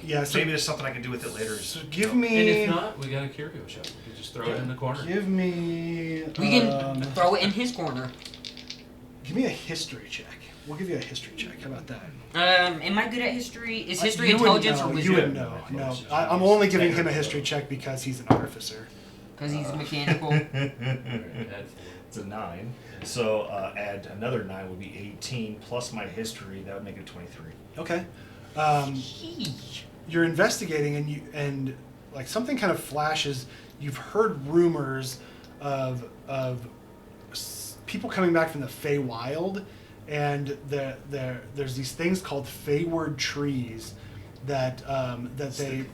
Yeah, so- maybe there's something I can do with it later. So give And me. if not, we got a curio shop. We can just throw it in the corner. Give me. We can throw it in his corner. Give me a history check. We'll give you a history check. How about that? Am I good at history? Is history You wouldn't intelligence know, or You wisdom? wouldn't know. No, I'm only giving him a history check because he's an artificer. Because he's mechanical. It's a 9. So add another 9 would be 18 plus my history. That would make it 23. Okay. Sheesh. You're investigating and like something kind of flashes. You've heard rumors of people coming back from the Feywild, and there's these things called Feyward trees that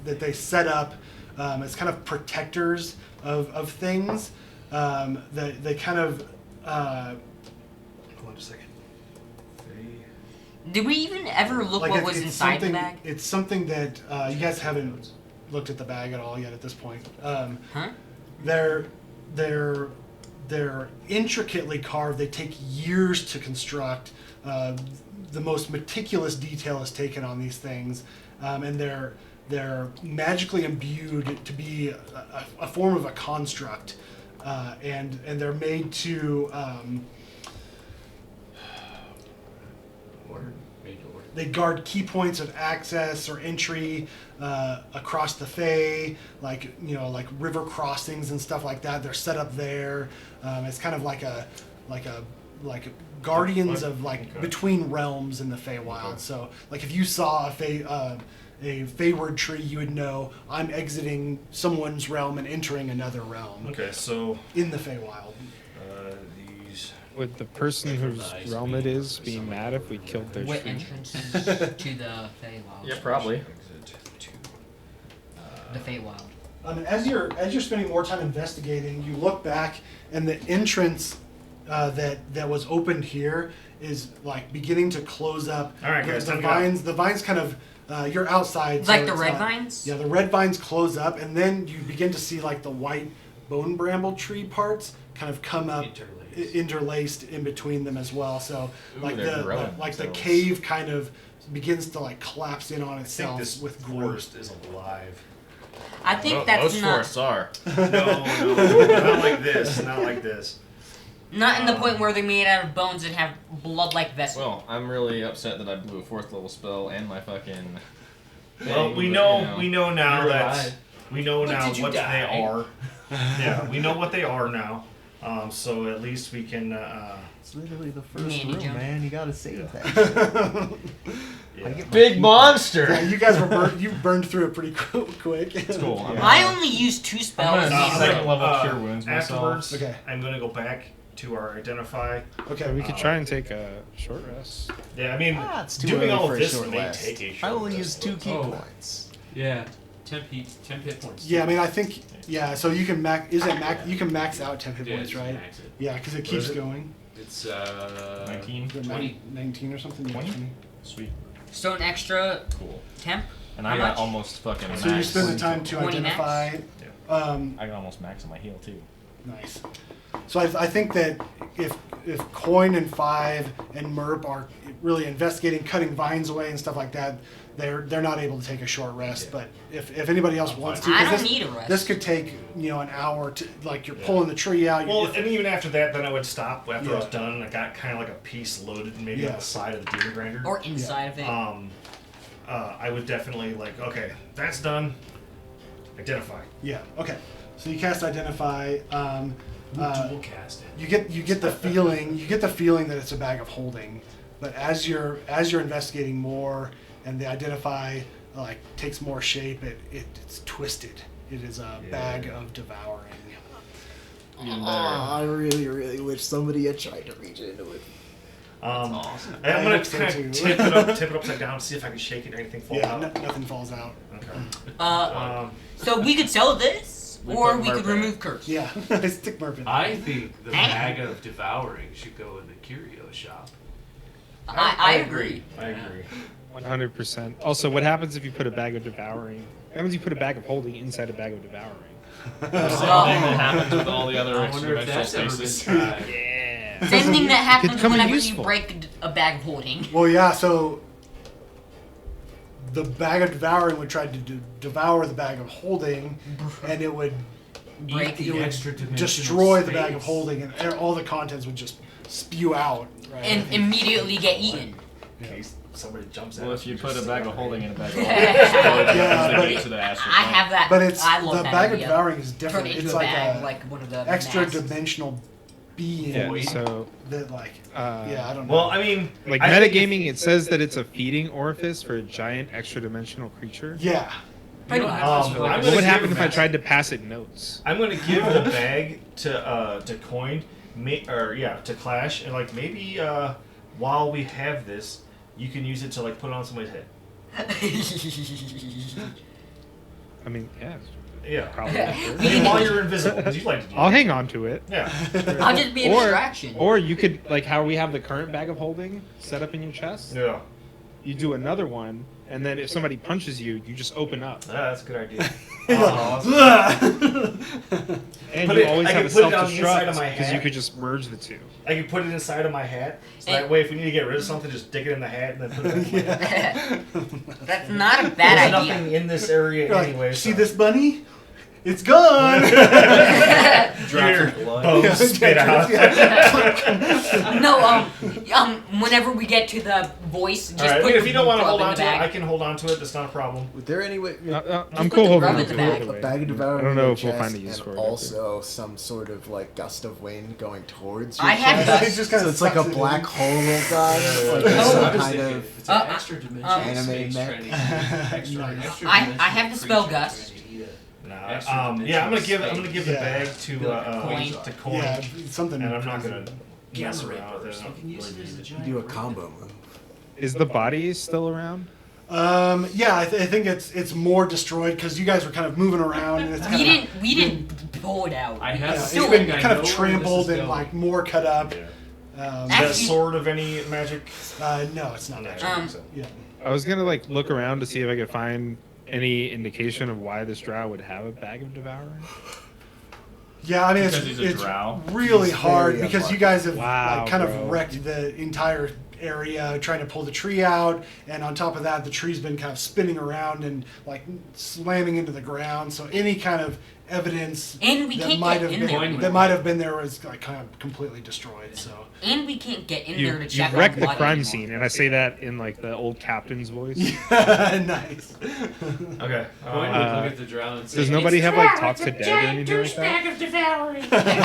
they set up as kind of protectors of things. They kind of hold on just a second. Did we even ever look Like what was inside the something, bag? It's something that you guys haven't looked at the bag at all yet at this point. Huh? They're intricately carved. They take years to construct. The most meticulous detail is taken on these things, and they're magically imbued to be a form of a construct, and they're made to. They guard key points of access or entry across the Fae, like river crossings and stuff like that. They're set up there. It's kind of like guardians of between realms in the Feywild. Okay. So like if you saw a Feyward tree, you would know I'm exiting someone's realm and entering another realm. Okay, so in the Feywild. Would the person whose realm it is be mad if we killed their What tree? entrances to the Feywild? Yeah, probably. The Feywild. As you're spending more time investigating, you look back, and the entrance that was opened here is like beginning to close up. All right, guys, the vines kind of. You're outside. Like the red vines? Yeah, the red vines close up, and then you begin to see like the white bone bramble tree parts kind of come up. Interlaced in between them as well, so like the cave kind of begins to like collapse in on itself. I think this with forest is alive. I think that's most not. forests are. No, not like this. Not like this. Not in the point where they're made out of bones that have blood-like vessels. Well, I'm really upset that I blew a 4th level spell and my fucking. Well, we know now that we know now what they are. Yeah, we know what they are now. So at least we can. It's literally the first room, man. You gotta save that. Big monster. Yeah, you guys were you burned through it pretty quick. It's cool. I only used 2 spells. Second level cure wounds myself. Afterwards, Okay. I'm gonna go back to our identify. Okay, We could try and take a short rest. Yeah, I mean, It's too doing early all for of a this short may rest. take a I short only rest, used 2 but- key Oh. points. Yeah, 10 hit points. Yeah, I mean, I think so you can max. You can max out 10 hit Yeah, points, just right? max it. Yeah, because it keeps going. It's 19. Is it 20. 19 or something. Yeah, 20? 20. Sweet. So an extra Cool. temp? And How I got much? almost fucking So you max. spend the time to 20 max? identify. I got almost max on my heal too. Nice. So I think that if Coin and Five and Merp are really investigating, cutting vines away and stuff like that, they're not able to take a short rest. But if anybody else wants to, I 'cause don't need a rest. This could take an hour to like you're pulling the tree out. Well, if- and even after that, then I would stop after I was Yeah. done. I got kind of like a piece loaded, maybe on Yeah. the side of the demon grinder. Or inside of it. I would definitely okay, that's done. Identify. yeah. Okay. So you cast Identify. Dual cast it. You get the feeling that it's a bag of holding, but as you're investigating more and the Identify takes more shape, it's twisted. It is a bag of devouring. I really, really wish somebody had tried to reach into it. awesome. And I'm I gonna hope so kind too. of tip it upside down, see if I can shake it or anything fall Yeah, out. nothing falls out. Okay. So we could sell this, We or put we could Merp in. remove curse. Yeah, stick Merp in. I think the bag of devouring should go in the curio shop. I agree. I agree. 100%. Also, what happens if you put a bag of devouring? What happens if you put a bag of holding inside a bag of devouring? Same thing that happens with all the other I wonder if extra that's ever been stasis. tried. Yeah. Same thing that happens come in whenever useful. you break a bag of holding. Well, yeah. So the bag of devouring would try to devour the bag of holding, and it would Break Eat it the would extra dimensional destroy the bag of space. holding, and all the contents would just spew out. Right? And immediately get eaten. In case somebody jumps at Well, us, if you we put just a bag sit of there. holding in a bag of Yeah, holding, but- to the astral I plane. have that. But it's I love the that bag idea. of devouring is Turn different. it into It's a like bag, a like one of the extra masks. dimensional being Yeah, so that uh, yeah, I don't know. Well, I mean, like I think metagaming, it says that it's a feeding orifice for a giant extra dimensional creature. yeah. Pretty You much. don't have to I'm feel like What gonna would give happen if I Matt- tried to pass it notes? I'm gonna give the bag to Coin, to Clash, and maybe while we have this, you can use it to put it on somebody's head. I mean, yeah. Yeah. Probably. I mean, while you're invisible, because you like to do I'll that. hang on to it. Yeah. I'll just be a distraction. Or you could, like how we have the current bag of holding set up in your chest. Yeah. You do another one, and then if somebody punches you, you just open up. That's a good idea. And Put you it- always I have a can put it on the inside of self-destruct my because you hat. could just merge the two. I can put it inside of my hat, so that way if we need to get rid of something, just stick it in the hat and then put it in my hat. That's not a bad There's idea. nothing in this area You're like, anyway. see so. this bunny? It's gone. Your bones spit out. No, whenever we get to the voice, just All right, put if you don't want to grub hold in on the to it, bag. I can hold on to it. That's not a problem. Would there any way? I'm put cool the holding grub on in to the it bag. either A way. bag of devouring I don't know your if we'll chest find a use and for it. also some sort of like gust of wind going towards your I have chest. dust. It just kind So of it's like a sucks it in. black hole guy, Yeah, like yeah, there's some yeah. kind of. It's an extra dimension anime space mech. trying to eat extra I have the spell creature Gust. trying to eat it. Nah, Extra yeah, I'm gonna dimensional give the space. bag to Coin. Coin, Yeah, something. and I'm not crazy. gonna mess around with it. I don't really need it. You do a combo move. Is the body still around? Yeah, I think it's more destroyed because you guys were kind of moving around and it's kind We didn't pull it out. I have yeah, a it's feeling been I kind know of where trampled this is and going. like more cut up. Yeah. Um, Is that Actually- sword of any magic? no, it's not magic. Magic, Yeah. I was gonna like look around to see if I could find any indication of why this drow would have a bag of devouring. Yeah, I mean Because he's a it's drow? really He's hard very because you unlucky. guys have Wow, like kind bro. of wrecked the entire area trying to pull the tree out, and on top of that, the tree's been kind of spinning around and like slamming into the ground. So any kind of evidence And we that can't might get have in been there. that might have been there was like kind of completely destroyed. So And we can't get in there to You check wrecked on the body crime anymore. scene, and I say that in like the old captain's voice. nice. Okay. Coin would look at the drow and say, Does nobody have like talk to dead or anything like that?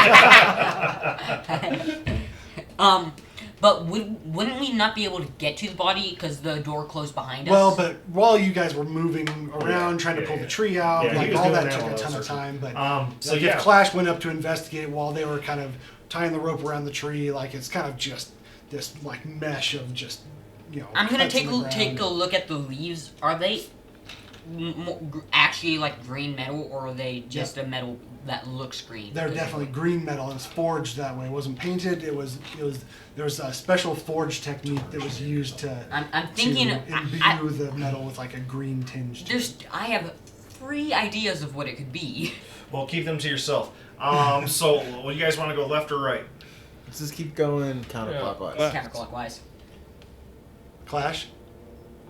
But wouldn't we not be able to get to the body because the door closed behind us? Well, but while you guys were moving around trying to pull the tree out, Yeah, he like was all doing that that took while a I was ton of searching. time. But So like yeah. if Clash went up to investigate while they were kind of tying the rope around the tree, like it's kind of just this like mesh of just I'm gonna cuts take in the take a ground. look at the leaves. Are they actually like green metal, or are they just a metal that looks green? They're definitely green metal, and it's forged that way. It wasn't painted. It was there was a special forge technique that was used to I'm thinking. to imbue the metal with like a green tinge. To it. I have 3 ideas of what it could be. Well, keep them to yourself. So, well, you guys want to go left or right? Let's just keep going counterclockwise. Left. Counterclockwise. Clash.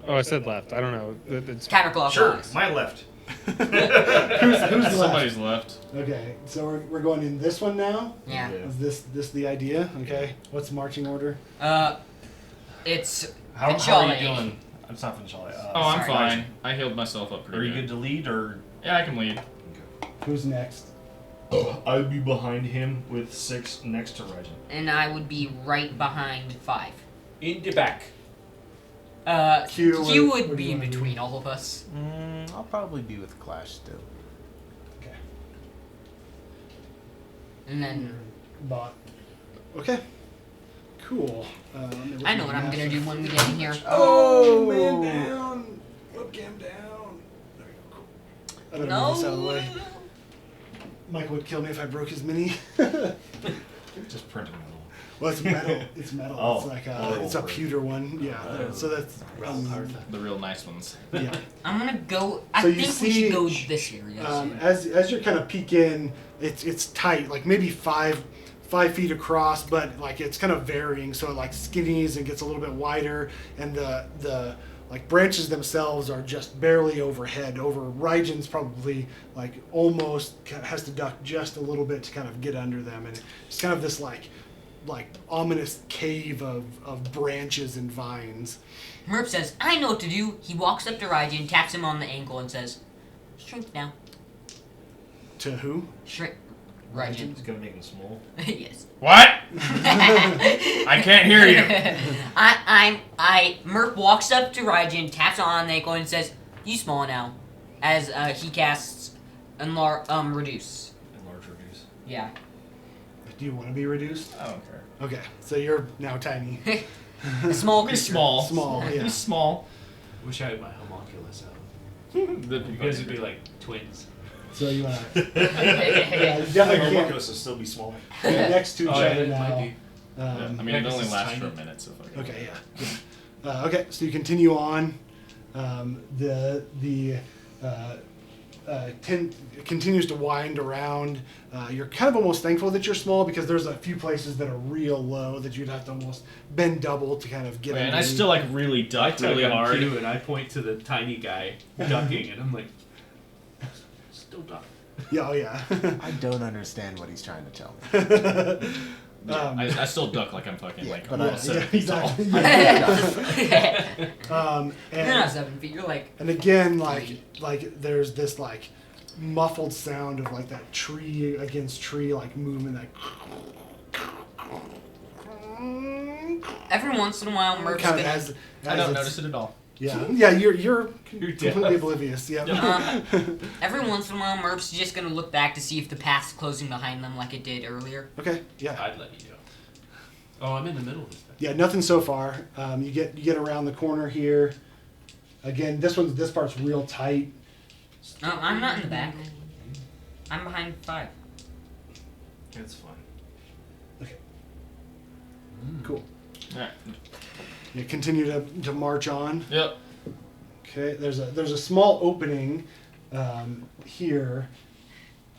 Oh, I said left. I don't know. It's Counterclockwise. Sure, my left. Who's left? Somebody's left. Okay, so we're going in this one now. Yeah. Is this the idea? Okay. What's the marching order? It's How are Finchale. you doing? It's not Finchale. Oh, I'm Sorry. fine. I healed myself up Are pretty you good to lead or? Yeah, I can lead. Who's next? I'd be behind him with 6 next to Rajan. And I would be right behind 5. in the back. Q, Q what would do be you in wanna do? between all of us. I'll probably be with Clash still. Okay. And then Bot. Okay. Cool. Let me look I at know the what I'm map gonna do when we get in here. Oh, man down. Webcam down. There you go. Cool. I better move this out of the way. Michael would kill me if I broke his mini. Just print them. Well, it's metal. It's metal. Oh. It's like Oh, it's a right. pewter one. Yeah. So that's The real nice ones. yeah. I'm gonna go. I So you think we should go see, this area. As you're kind of peek in, it's tight, like maybe 5 feet across, but like it's kind of varying. So it like skinnies and gets a little bit wider, and the like branches themselves are just barely overhead. Over Rygen's probably like almost has to duck just a little bit to kind of get under them, and it's kind of this like ominous cave of branches and vines. Merp says, "I know what to do." He walks up to Raijin, taps him on the ankle, and says, "Shrink now." To who? Shrink. Raijin. He's gonna make him small. Yes. What? I can't hear you. Merp walks up to Raijin, taps on the ankle, and says, "You small now," as he casts reduce. Enlarge reduce. Yeah. Do you want to be reduced? I don't care. Okay, so you're now tiny. A small Be creature. small. Small, yeah. Be small. Wish I had my homunculus out. The- You guys would be like twins. So you want to... Yeah. you definitely Our can't. Marcos will still be small. You're next to each Oh, yeah, other it might now. be. I mean, Yeah, it 'cause only it's lasts for a tiny. minute, so fuck it. Okay, yeah. Okay, so you continue on. Continues to wind around. You're kind of almost thankful that you're small because there's a few places that are real low that you'd have to almost bend double to kind of get And I underneath. still like really I duck tug really on hard. Q and I point to the tiny guy ducking, and I'm like, still duck. Yeah, oh yeah. I don't understand what he's trying to tell me. I still duck like I'm fucking like but almost yeah, 7 feet tall. exactly. You're not And 7 feet. You're like. and again, like there's this like muffled sound of like that tree against tree like movement that Every once in a while, Murph's kind of gonna. as I don't it's- notice it at all. Yeah, you're completely oblivious. Yeah. Every once in a while, Murph's just gonna look back to see if the path's closing behind them like it did earlier. Okay. Yeah. I'd let you go. Oh, I'm in the middle of this thing. Yeah. Nothing so far. You get around the corner here. Again, this part's real tight. I'm not in the back. I'm behind 5. It's fine. Okay. Cool. Alright. You continue to march on. Yep. Okay, there's a small opening here,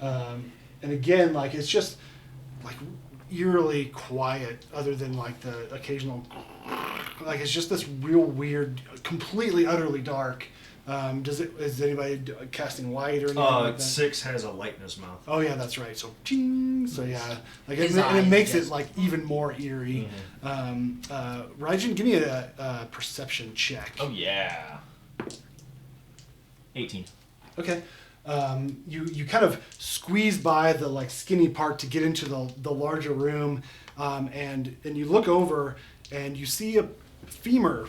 and again, like it's just like eerily quiet, other than like the occasional, like it's just this real weird, completely utterly dark. Is anybody casting light or anything like that? 6 has a light in his mouth. Oh yeah, that's right. So, ching. So yeah, like His and it eyes makes just- it like even more eerie. Raijin, give me a perception check. Oh yeah. 18. Okay. You kind of squeeze by the like skinny part to get into the larger room, and you look over and you see a femur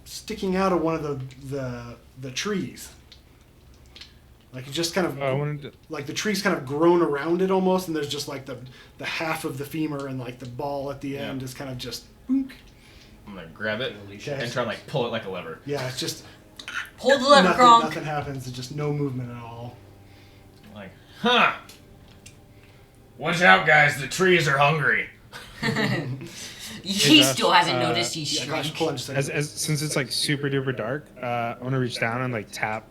sticking out of one of the trees. Like it just kind of I wanted to, like the tree's kind of grown around it almost, and there's just like the half of the femur and like the ball at the end is kind of just boink. I'm gonna grab it Okay. and try and like pull it like a lever. Yeah, it's just Pull the lever, nothing, Kronk. nothing happens. It's just no movement at all. Like, huh. Watch out, guys. The trees are hungry. He Is, still hasn't noticed he's Yeah, gosh, shrunk. hold on just a second. as since it's like super duper dark, I want to reach down and like tap.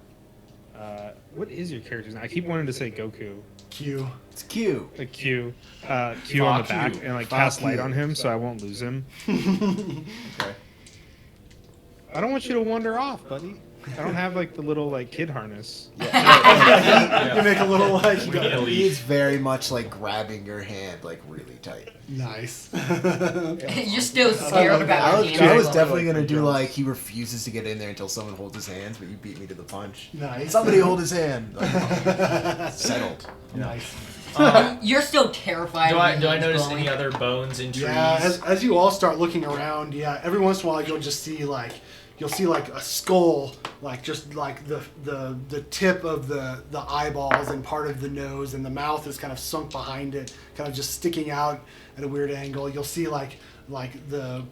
What is your character's name? I keep wanting to say Goku. Q. It's Q. Like Q on the Fuck back you. and like Fuck cast light you. on him so I won't lose him. Okay. I don't want you to wander off, buddy. I don't have like the little like kid harness. You make a little like We need a leash. He's very much like grabbing your hand like really tight. nice. You're still scared about I your was, hand. I was like definitely the gonna do girls. like he refuses to get in there until someone holds his hands, but you beat me to the punch. Nice. Somebody hold his hand. Like, settled. Nice. You're still terrified. Do of I your do I hands notice glowing. any other bones in trees? Yeah, as you all start looking around, yeah, every once in a while you'll just see like a skull, like just like the tip of the eyeballs and part of the nose, and the mouth is kind of sunk behind it, kind of just sticking out at a weird angle. You'll see like the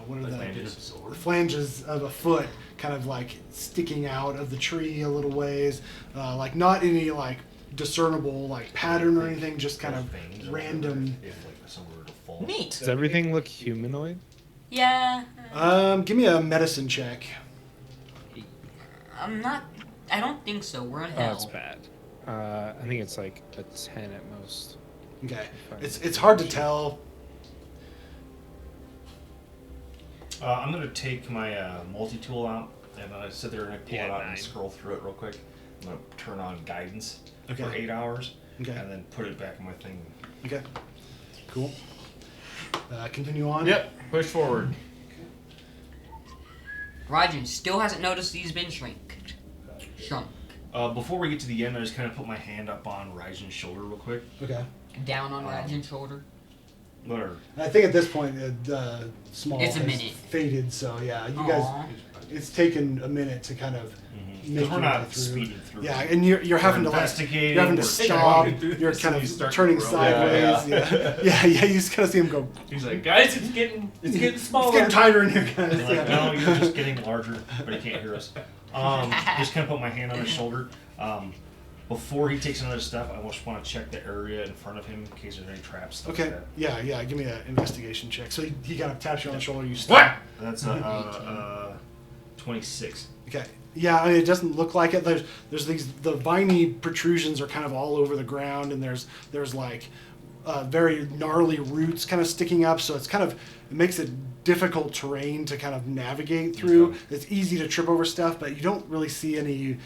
what are the flanges of a foot kind of like sticking out of the tree a little ways, like not any like discernible like pattern or anything, just kind of Veins or random. whatever, if like somewhere to fall. Neat. Does everything look humanoid? Yeah. Give me a medicine check. I'm not. I don't think so. We're in Oh, hell. it's bad. I think it's like a 10 at most. Okay, it's hard to tell. I'm gonna take my multi-tool out, and I sit there and I pull it out 9. and scroll through it real quick. I'm gonna turn on guidance for Okay. 8 hours, Okay. and then put it back in my thing. Okay. Cool. Continue on. Yep. Push forward. Rajan still hasn't noticed he's been shrunk. Before we get to the end, I just kind of put my hand up on Raijin's shoulder real quick. Okay. Down on Rajan's shoulder. Whatever. I think at this point, small It's a has minute. faded. So yeah, you Aw. guys, it's taken a minute to kind of make We're your way not through. speeding through. Yeah, and you're having to like, investigating, you're having to we're stop. walking through You're this kind and of you start to turning grow. sideways. Yeah. You just kind of see him go. He's like, guys, it's getting smaller. It's getting tighter in here, guys. Like, Yeah. no, you're just getting larger, but he can't hear us. Just kind of put my hand on his shoulder. before he takes another step, I just want to check the area in front of him in case there's any traps. Stuff Okay. Like that. Yeah. Give me an investigation check. So he kind of taps you on the shoulder. You stop. That's 26. Okay. Yeah, I mean, it doesn't look like it. There's the viney protrusions are kind of all over the ground, and there's like very gnarly roots kind of sticking up. So it makes it difficult terrain to kind of navigate through. Okay. It's easy to trip over stuff, but you don't really see any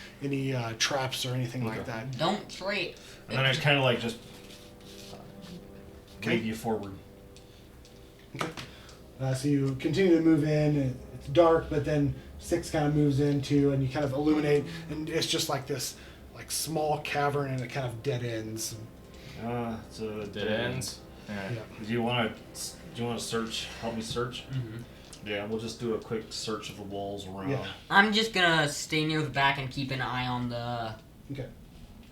traps or anything like that. Don't trip. And then I kind of like just wave you forward. Okay. So you continue to move in. And it's dark, but then 6 kind of moves in too, and you kind of illuminate, and it's just like this, like small cavern, and it kind of dead ends. It's a Dead ends. Yeah. Do you want to search? Help me search. Mm-hmm. Yeah, we'll just do a quick search of the walls around. Yeah. I'm just gonna stay near the back and keep an eye on the. Okay.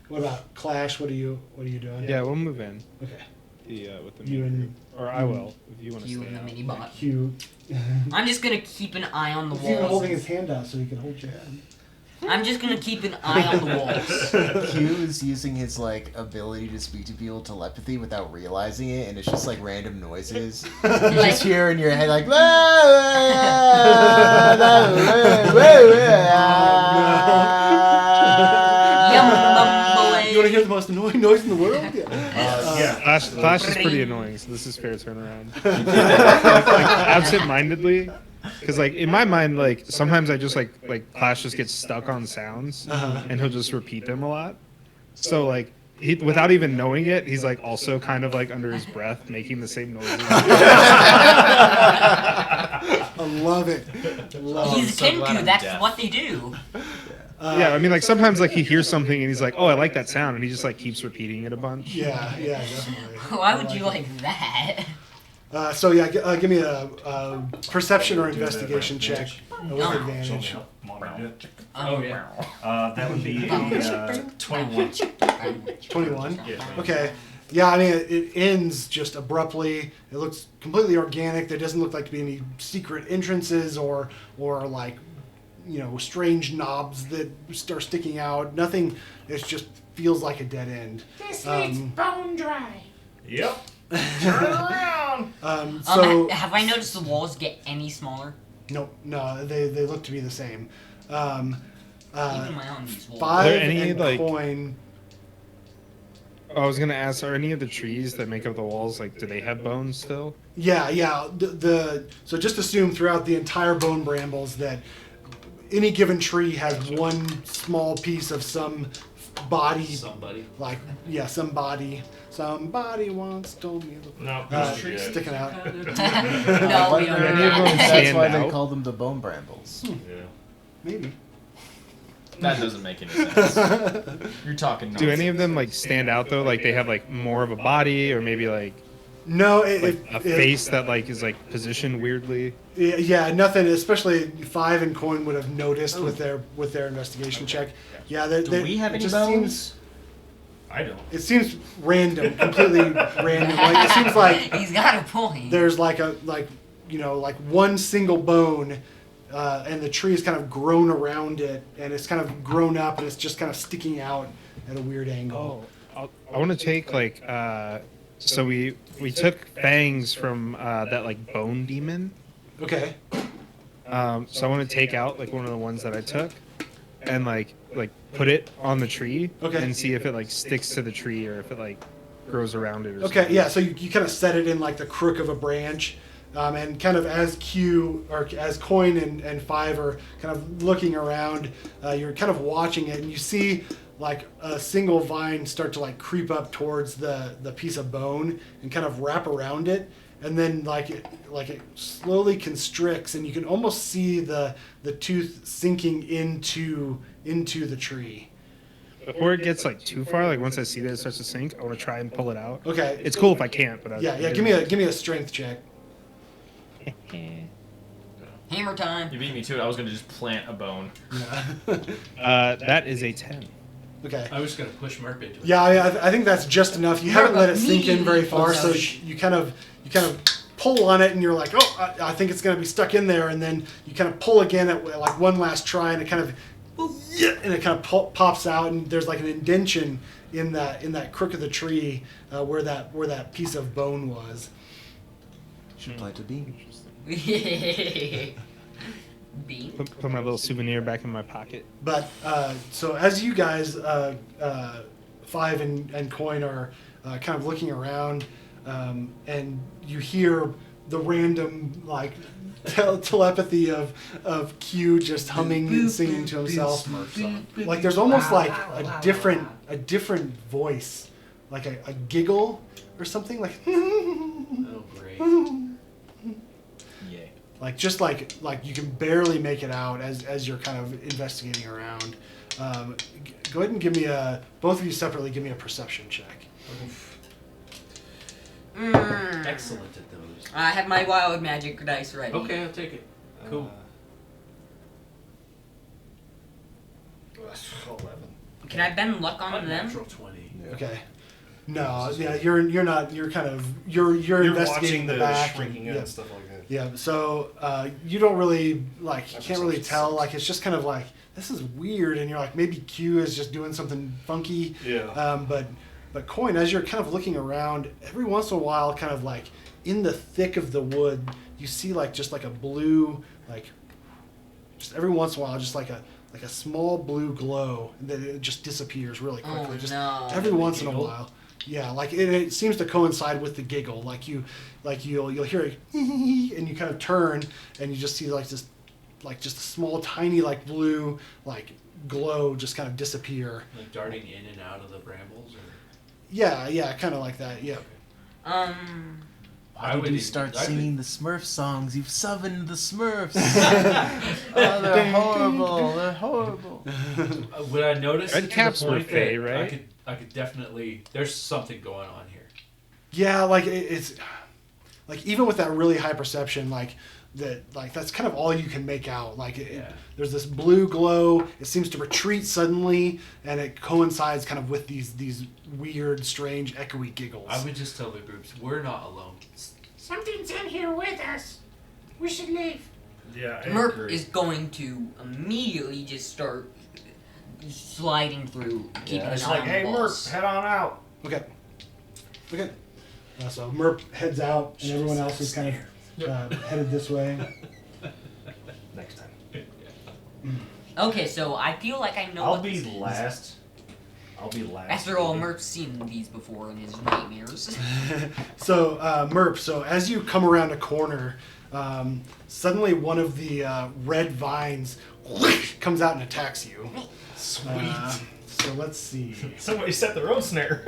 What about Clash? What are you doing? Yeah, we'll move in. Okay. With the You and or I will if you want to Q stay and the out. mini bot. Q. I'm just gonna keep an eye on the He's even walls. holding his hand out so he can hold your hand. I'm just gonna keep an eye on the walls. Q is using his like ability to speak to people telepathy without realizing it, and it's just like random noises. You just hear in your head like. You want to hear the most annoying noise in the world? Yeah. Clash is pretty annoying, so this is fair turnaround. like absent-mindedly, because like in my mind, like sometimes I just like Clash just gets stuck on sounds, and he'll just repeat them a lot. So like he, without even knowing it, he's like also kind of like under his breath making the same noises. I love it. He's so a glad Kenku, I'm that's deaf. what they do. Yeah, I mean like sometimes like he hears something and he's like, oh, I like that sound, and he just like keeps repeating it a bunch. Yeah, definitely. Why would you like that? So yeah, give me a perception or investigation check with advantage. Oh yeah. That would be a 21. 21. Yeah. Okay. Yeah, I mean it ends just abruptly. It looks completely organic. There doesn't look like to be any secret entrances or like strange knobs that are sticking out. Nothing. It just feels like a dead end. This needs bone dry. Yep. Turn around. So Have I noticed the walls get any smaller? no, they look to be the same. Even my own these walls. 5 Are there any, and like- coin. I was gonna ask, are any of the trees that make up the walls like, do they have bones still? Yeah. So just assume throughout the entire bone brambles that any given tree has one small piece of some body, Somebody. like some body. Somebody once told me. No, Sticking out. No, we don't Any do of them that. That's stand why they out? call them the bone brambles. Yeah. Maybe. That doesn't make any sense. You're talking nonsense. Do any of them like stand out though? Like they have like more of a body, or maybe like No, a face that like is like positioned weirdly? Yeah, nothing. Especially 5 and coin would have noticed with their investigation check. Yeah, Do we have it any just bones? I don't. It seems random, completely random. Like it seems like He's got a point. there's like one single bone, and the tree is kind of grown around it, and it's kind of grown up, and it's just kind of sticking out at a weird angle. I want to take like so we took fangs from that like bone demon. Okay. So I want to take out like one of the ones that I took, and like put it on the tree, Okay. and see if it like sticks to the tree or if it like grows around it. Or Okay. something. Yeah. So you kind of set it in like the crook of a branch. And kind of as Coin and 5 are kind of looking around, you're kind of watching it, and you see like a single vine start to like creep up towards the piece of bone and kind of wrap around it, and then like it slowly constricts, and you can almost see the tooth sinking into the tree. Before it gets like too far, like once I see that it starts to sink, I want to try and pull it out. Okay. It's cool if I can't, but Yeah. Give me a strength check. Hammer time. You beat me to it. I was gonna just plant a bone. That is a 10. Okay. I was gonna push Merp into it. Yeah, I think that's just enough. You haven't let it sink in very far, so you kind of pull on it, and you're like, oh, I think it's going to be stuck in there, and then you kind of pull again at like one last try, and it kind of yeah, and it kind of pops out, and there's like an indention in that crook of the tree where that piece of bone was. Should plant a bean. Bean. Put my little souvenir back in my pocket. But so as you guys, Five and Coin, are kind of looking around, and you hear the random like telepathy of Q just humming and singing to himself. Like there's almost like a different voice, like a giggle or something like. Oh, great. Yeah. Like just like you can barely make it out as you're kind of investigating around. Go ahead and give me both of you separately give me a perception check. Excellent at those. I have my wild magic dice ready. Okay, I'll take it. Cool. 11. Can I bend luck on them? Natural 20. Okay. No, yeah, you're not. You're kind of you're investigating watching the the back shrinking and, and stuff like that. Yeah. So you don't really like. You can't really tell. Like it's just kind of like this is weird, and you're like maybe Q is just doing something funky. Yeah. But Coin, as you're kind of looking around, every once in a while, kind of like in the thick of the wood, you see like just like a blue, like just every once in a while, just like a small blue glow that it just disappears really quickly. Oh, just no. every once in a Giggle? while. Yeah, like it seems to coincide with the giggle. Like you'll hear it, and you kind of turn, and you just see like just a small, tiny like blue like glow just kind of disappear. Like darting in and out of the brambles? Or? Yeah, kind of like that. Yeah. Why did you start singing the Smurf songs? You've summoned the Smurfs. Oh, they're horrible. They're horrible. Would I notice Red it to caps the were point fey, that right? I could definitely. There's something going on here. Yeah, like it's like even with that really high perception, like that's kind of all you can make out. Like there's this blue glow. It seems to retreat suddenly, and it coincides kind of with these weird, strange, echoey giggles. I would just tell the groups we're not alone. Something's in here with us. We should leave. Yeah, I Merp agree. is going to immediately just start sliding through, keeping an It's eye like, on hey, the Merp, boss. head on out. Okay. So Merp heads out, and everyone else is kind of headed this way. Next time. Okay, so I feel like I know I'll what be this is. last. I'll be last. After all, Merp's seen these before in his nightmares. So Merp, so as you come around a corner, suddenly one of the red vines comes out and attacks you. Sweet. So let's see. Somebody set their own snare.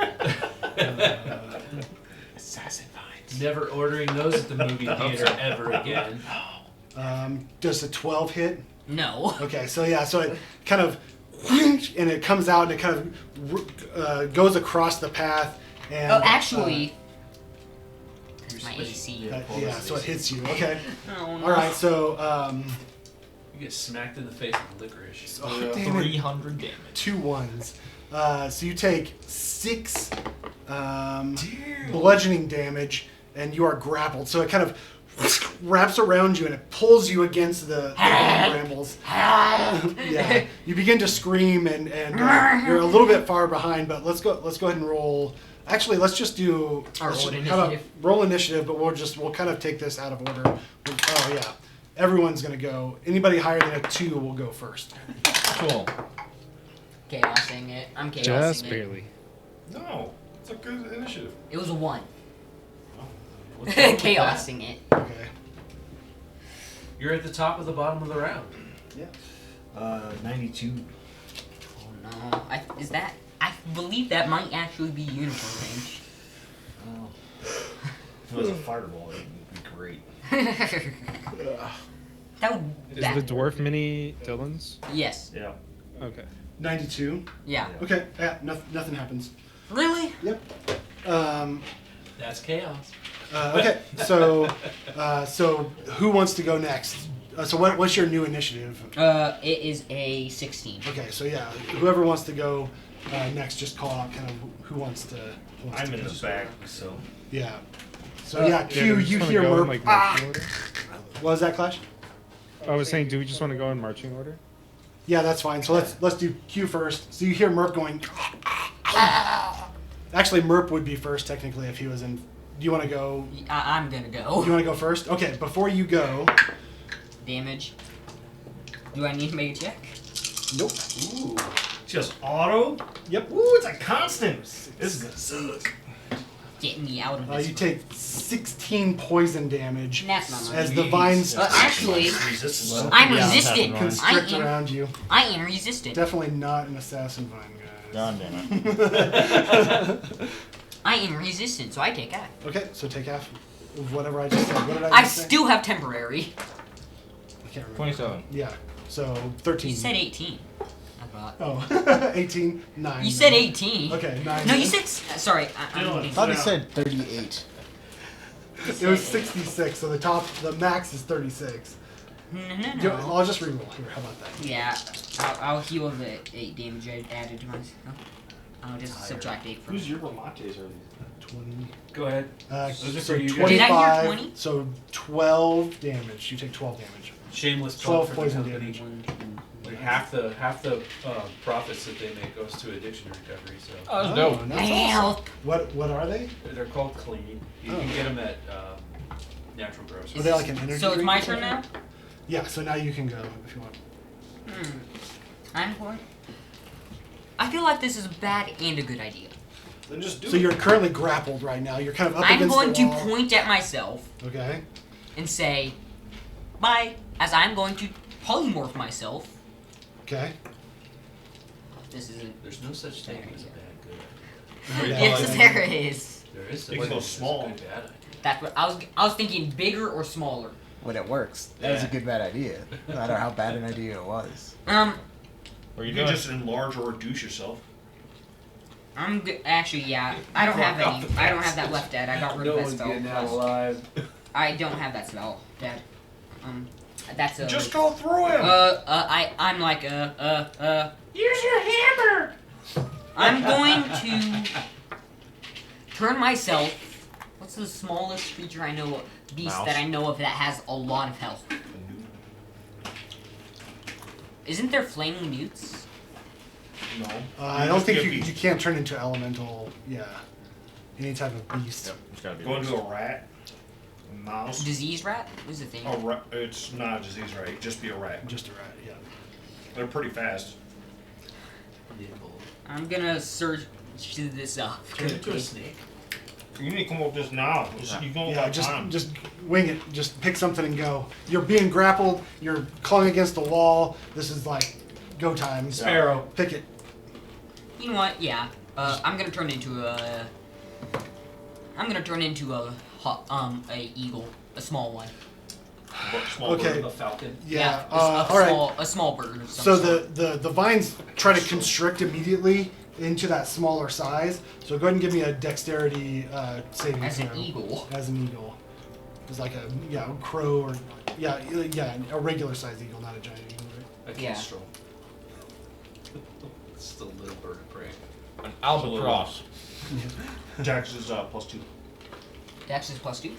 Assassin vines. Never ordering those at the movie theater ever again. Does a 12 hit? No. Okay, so yeah, so it kind of and it comes out and it kind of goes across the path. And, Oh, actually, that's my AC. yeah, so it hits you. Okay. Oh, no. All right, so You get smacked in the face with licorice. oh, damn it, 300 damage. 2 ones. So you take 6 bludgeoning damage, and you are grappled. So it kind of wraps around you and it pulls you against the brambles. Yeah, you begin to scream and you're a little bit far behind. But let's go ahead and roll. Actually, let's just do Our let's own just- how about initiative. roll initiative, but we'll kind of take this out of order. Oh yeah, everyone's gonna go. Anybody higher than a 2 will go first. Cool. Chaosing it. I'm chaosing Just it. barely. No, it's a good initiative. It was a 1. What's wrong with that? Chaosing it. Okay. You're at the top of the bottom of the round. 92. Oh no. I believe that might actually be unicorn range. Oh. If it was a fireball, it would be great. That would. Is the dwarf mini Dylan's? Yes. Yeah. Okay. 92. Yeah. Okay. Yeah. Nothing happens. Really? Yep. That's chaos. Okay, so who wants to go next? So what's your new initiative? It is a 16. Okay, so yeah, whoever wants to go next, just call out kind of who wants to. I'm in the back, so. Yeah. So yeah, Q, do we just you wanna hear go in, Merp. like, marching order? What was that, Clash? I was saying, do we just want to go in marching order? Yeah, that's fine. So let's do Q first. So you hear Merp going. Actually, Merp would be first technically if he was in. Do you want to go? I'm gonna go. You want to go first? Okay. Before you go. Damage. Do I need to make a check? Nope. Ooh. Just auto? Yep. Ooh, it's a constant. This is gonna suck. Get me out of this. You take 16 poison damage That's not much. as the vines Actually, Resistance. I'm Yeah, resistant. constrict I am. around you. I am resistant. Definitely not an assassin vine, guys. God damn it. I am resistant, so I take half. Okay, so take half of whatever I just said. What did I just say? still have temporary. I can't remember. 27. Yeah, so 13. You said 18. I thought. Oh, 18, 9. You said 18. Okay, 9. No, you said. Sorry, I I'm thought he said 38. It was 66, so the max is 36. No. I'll just reroll here. How about that? Yeah, I'll heal the 8 damage I added to myself. I'll just subtract 8 from Who's your Ramates are 20. Go ahead. So Those are for you guys. 25. Did I hear 20? So 12 damage. You take 12 damage. Shameless 12 plug for the poison company. damage. Like half the profits that they make goes to addiction recovery. So Oh, that's dope. That's awesome. Help! What are they? they're called clean. You can get them at natural grocers. Are they like an energy So it's drink my or turn now? something? Yeah, so now you can go if you want. I'm going. I feel like this is a bad and a good idea. Then just do So it. you're currently grappled right now. You're kind of up I'm against going the to wall. point at myself Okay. and say, bye, as I'm going to polymorph myself. Okay. This isn't. There's no such thing as a bad good. Yeah. Yes, there is. There is It such can go thing as a small. good bad idea. That's what I was thinking. Bigger or smaller. When it works, that was a Yeah. good bad idea. No matter how bad an idea it was. What are You you can doing? just enlarge or reduce yourself. Actually, yeah. I don't have any. I don't have that left, Dad. I got rid No of that one's spell. getting out alive. I don't have that spell, Dad. That's a. Just go through him. I'm like Use your hammer! I'm going to turn myself. What's the smallest creature I know, beast Mouse. that I know of that has a lot of health? Isn't there flaming newts? No. I don't think Just be you a beast. can't turn into elemental. Yeah. Any type of beast. It's gotta be Go into a rat, a mouse. Disease rat? What's the thing? A rat. It's not a disease rat. It'd just be a rat. Just a rat. Yeah. They're pretty fast. I'm gonna search this up. Turn into a snake. You need to come up with this now. You don't Yeah, have time. just wing it. Just pick something and go. You're being grappled. You're clawing against the wall. This is like go time. Sparrow. Pick it. You know what? Yeah. I'm gonna turn into a. I'm gonna turn into a eagle, a small one. Small Okay. bird. A falcon. Yeah. a all right. a small bird. Of some So sort. the vines try to constrict immediately into that smaller size. So go ahead and give me a dexterity saving As an throw. eagle. As an eagle. It's like a crow or a regular sized eagle, not a giant eagle. Right? A Yeah. kestrel. It's still a little bird of prey. an albatross. Jax is +2. Dex is +2.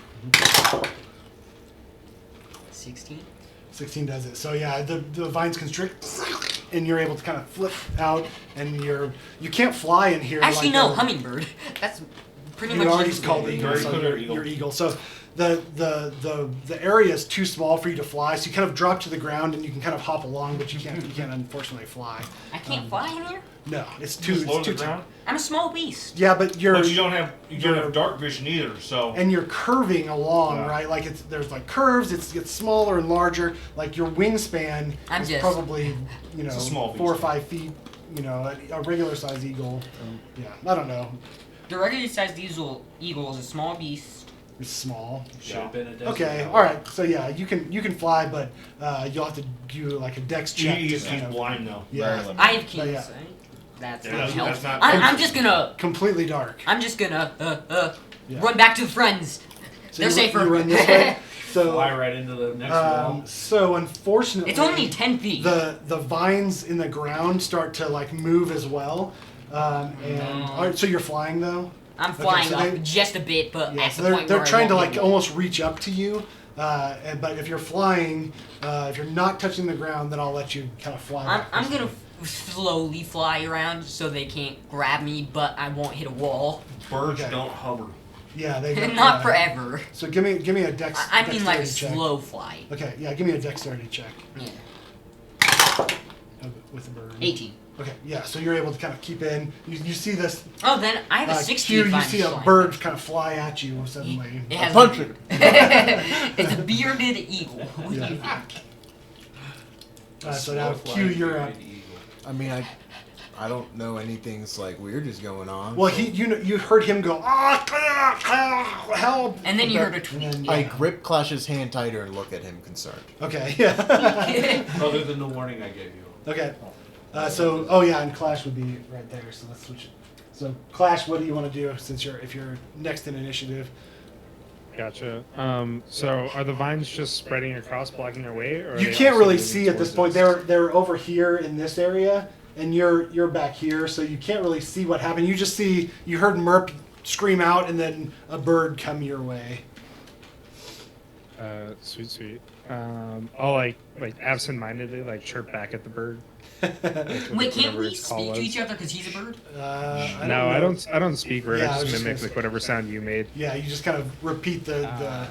16. 16 does it. So yeah, the vines constrict, and you're able to kind of flip out, and you can't fly in here. Actually, like no, a- hummingbird. That's pretty You much. already used called it. it eagle, Very so good, you're eagle. eagle. So the area is too small for you to fly. So you kind of drop to the ground, and you can kind of hop along, but you can't unfortunately fly. I can't fly in here. No, it's Just low it's to too the ground. I'm a small beast. Yeah, but But you don't have you're- dark vision either. So and you're curving along, Yeah. right? Like there's like curves. It gets smaller and larger. Like your wingspan I'm is just- probably a small 4 or beast. 5 feet. A regular sized eagle. Yeah, I don't know. The regular sized eagle is a small beast. It's small. Should have been a desert Okay, owl. all right. So yeah, you can fly, but you'll have to do like a dex check. to he's kind of- blind though. Yeah, I have keys. But yeah. Right? That's Yeah, not that's- help. that's not- I'm just gonna. completely dark. I'm just gonna Yeah. run back to the friends. So They're you, safer. You run this way. So Fly right into the next wall. so unfortunately, It's only 10 feet. the vines in the ground start to like move as well. And all right, so you're flying though. I'm Okay, flying so up they- just a bit, but Yeah, at so the they're point they're where trying to I won't like be- almost reach up to you, But if you're flying, if you're not touching the ground, then I'll let you kind of fly. I'm gonna slowly fly around so they can't grab me, but I won't hit a wall. Birds Okay. don't hover. Yeah, they Not forever. So give me a dex. I mean like dexterity check. slow flight. Okay, yeah, give me a dexterity check Yeah. with a bird. 18. Okay, yeah, so you're able to kind of keep in. You see this. Oh, then I have a 60. You see a bird kind of fly at you suddenly. It has Punch it. It's a bearded eagle. What do you think? So now Q, you're up. I mean, I don't know anything's like weird is going on. Well, so you heard him go help, And then you heard a And tweet. then, I yeah. grip Clash's hand tighter and look at him concerned. Okay, yeah. Other than the warning I gave you. Okay. And Clash would be right there. So let's switch it. So Clash, what do you want to do since if you're next in initiative? Gotcha. So are the vines just spreading across, blocking their way, or are You they can't also really moving see at this towards point. us? They're over here in this area, and you're back here, so you can't really see what happened. You just see you heard Merp scream out, and then a bird come your way. Sweet. I'll like absent-mindedly like chirp back at the bird. Wait, can't Whatever we its call speak to was. each other because he's a bird? I No, I know. don't speak bird. Yeah, I I was just just mimic gonna like say- whatever sound you made. Yeah, you just kind of repeat the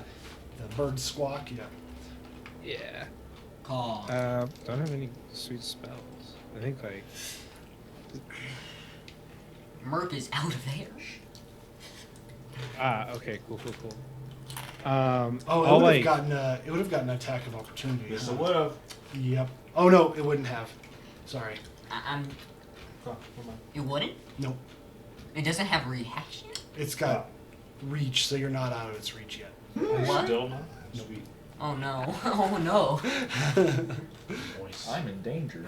bird squawk. Yeah. Yeah. Call. Don't have any sweet spells. I think like Merp is out of there. okay, cool. Oh, I'll like it would have gotten an attack of opportunity. Yes, huh? it would have. Yep. Oh no, it wouldn't have. Sorry. I'm. Oh, never mind. It wouldn't? Nope. It doesn't have reaction? It's got reach, so you're not out of its reach yet. What? Still not. Sweet. Oh no. Oh no. Voice. I'm in danger.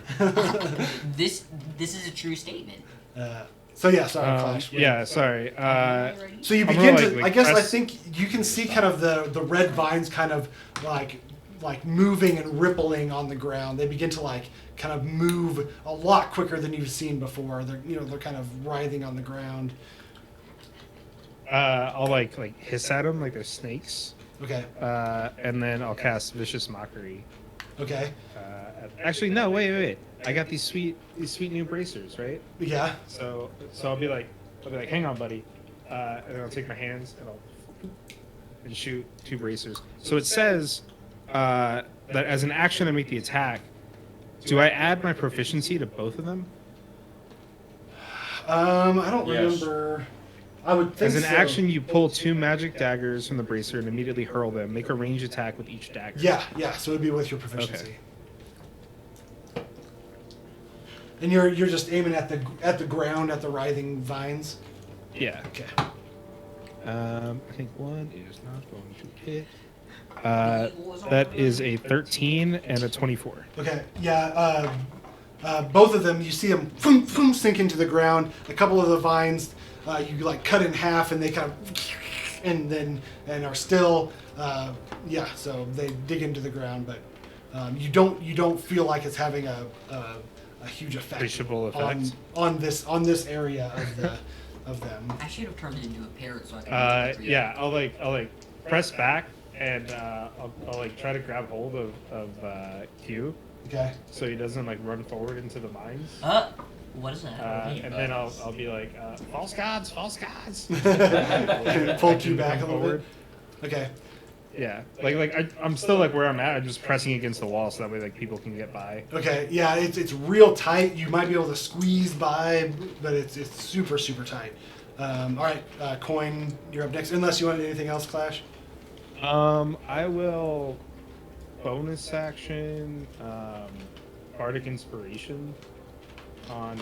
This is a true statement. Sorry, Clash. yeah, sorry. So you I'm begin gonna, to. like, I guess I press- think you can see kind of the red vines kind of like moving and rippling on the ground. They begin to like kind of move a lot quicker than you've seen before. They're kind of writhing on the ground. I'll like hiss at them like they're snakes. Okay. And then I'll cast Vicious Mockery. Okay. Actually, no, wait. I got these sweet new bracers, right? Yeah. So I'll be like, hang on, buddy, and then I'll take my hands and shoot 2 bracers. So it says that as an action I make the attack. Do I add my proficiency to both of them? I don't Yes. remember. I would think As an so. action, you pull 2 magic daggers from the bracer and immediately hurl them. Make a ranged attack with each dagger. Yeah. So it'd be with your proficiency. And you're just aiming at the ground, at the writhing vines. Yeah. Okay. I think 1 is not going to hit. That is a 13 and a 24. Okay. Yeah. Both of them, you see them sink into the ground. A couple of the vines, you like cut in half, and they kind of, and are still. So they dig into the ground, but you don't feel like it's having a huge effect, Appreciable effect. on this area of them. I should have turned it into a parrot so I could. Yeah, I'll like press back and I'll like try to grab hold of Q Okay. so he doesn't like run forward into the mines. What is that? And then I'll be like, false gods. Pull Q back a little forward. bit. Okay. Yeah, I'm still like where I'm at. I'm just pressing against the wall so that way like people can get by. Okay, yeah, it's real tight. You might be able to squeeze by, but it's super tight. All right, Coin, you're up next. Unless you want anything else, Clash. I will bonus action Bardic Inspiration on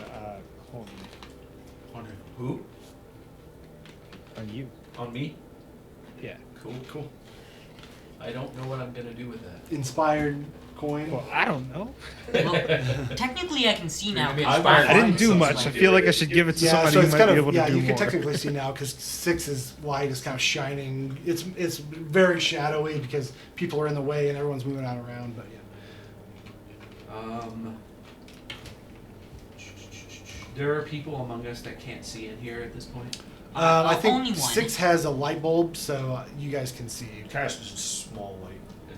Coin. On who? On you. On me? Yeah. Cool. I don't know what I'm gonna do with that. Inspired Coin. Well, I don't know. Well, technically, I can see now. Maybe because inspired I didn't by do something much. might I be feel like I really should good. give it to Yeah, somebody so who it's might kind be of able to do you more. can technically see now because 6's light is kind of shining. It's very shadowy because people are in the way and everyone's moving out around. But yeah. There are people among us that can't see in here at this point. I only think one. 6 has a light bulb, so you guys can see. Cast is small light.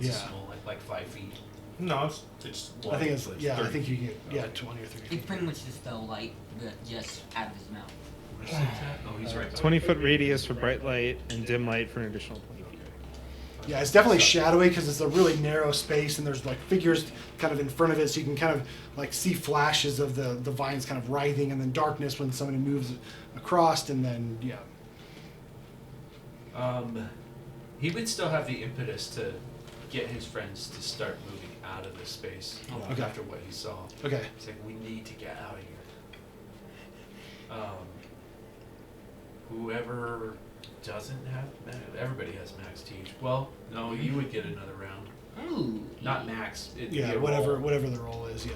It's Yeah. small, like 5 feet. No, it's I think it's 30 I think you feet. get 20 or 30 It's feet. pretty much just the light that just out of his mouth. Where's Six at? Oh, he's right. 20-foot radius for bright light and dim light for an additional 20 feet. Yeah, it's definitely shadowy because it's a really narrow space and there's like figures kind of in front of it, so you can kind of like see flashes of the vines kind of writhing, and then darkness when somebody moves across, and then yeah. He would still have the impetus to get his friends to start moving out of this space Okay. after what he saw. Okay. He's like, we need to get out of here. Whoever doesn't have everybody has max teach. Well, no, you would get another round. Ooh. Not max. It'd be Yeah, a whatever roll. whatever the roll is, yeah.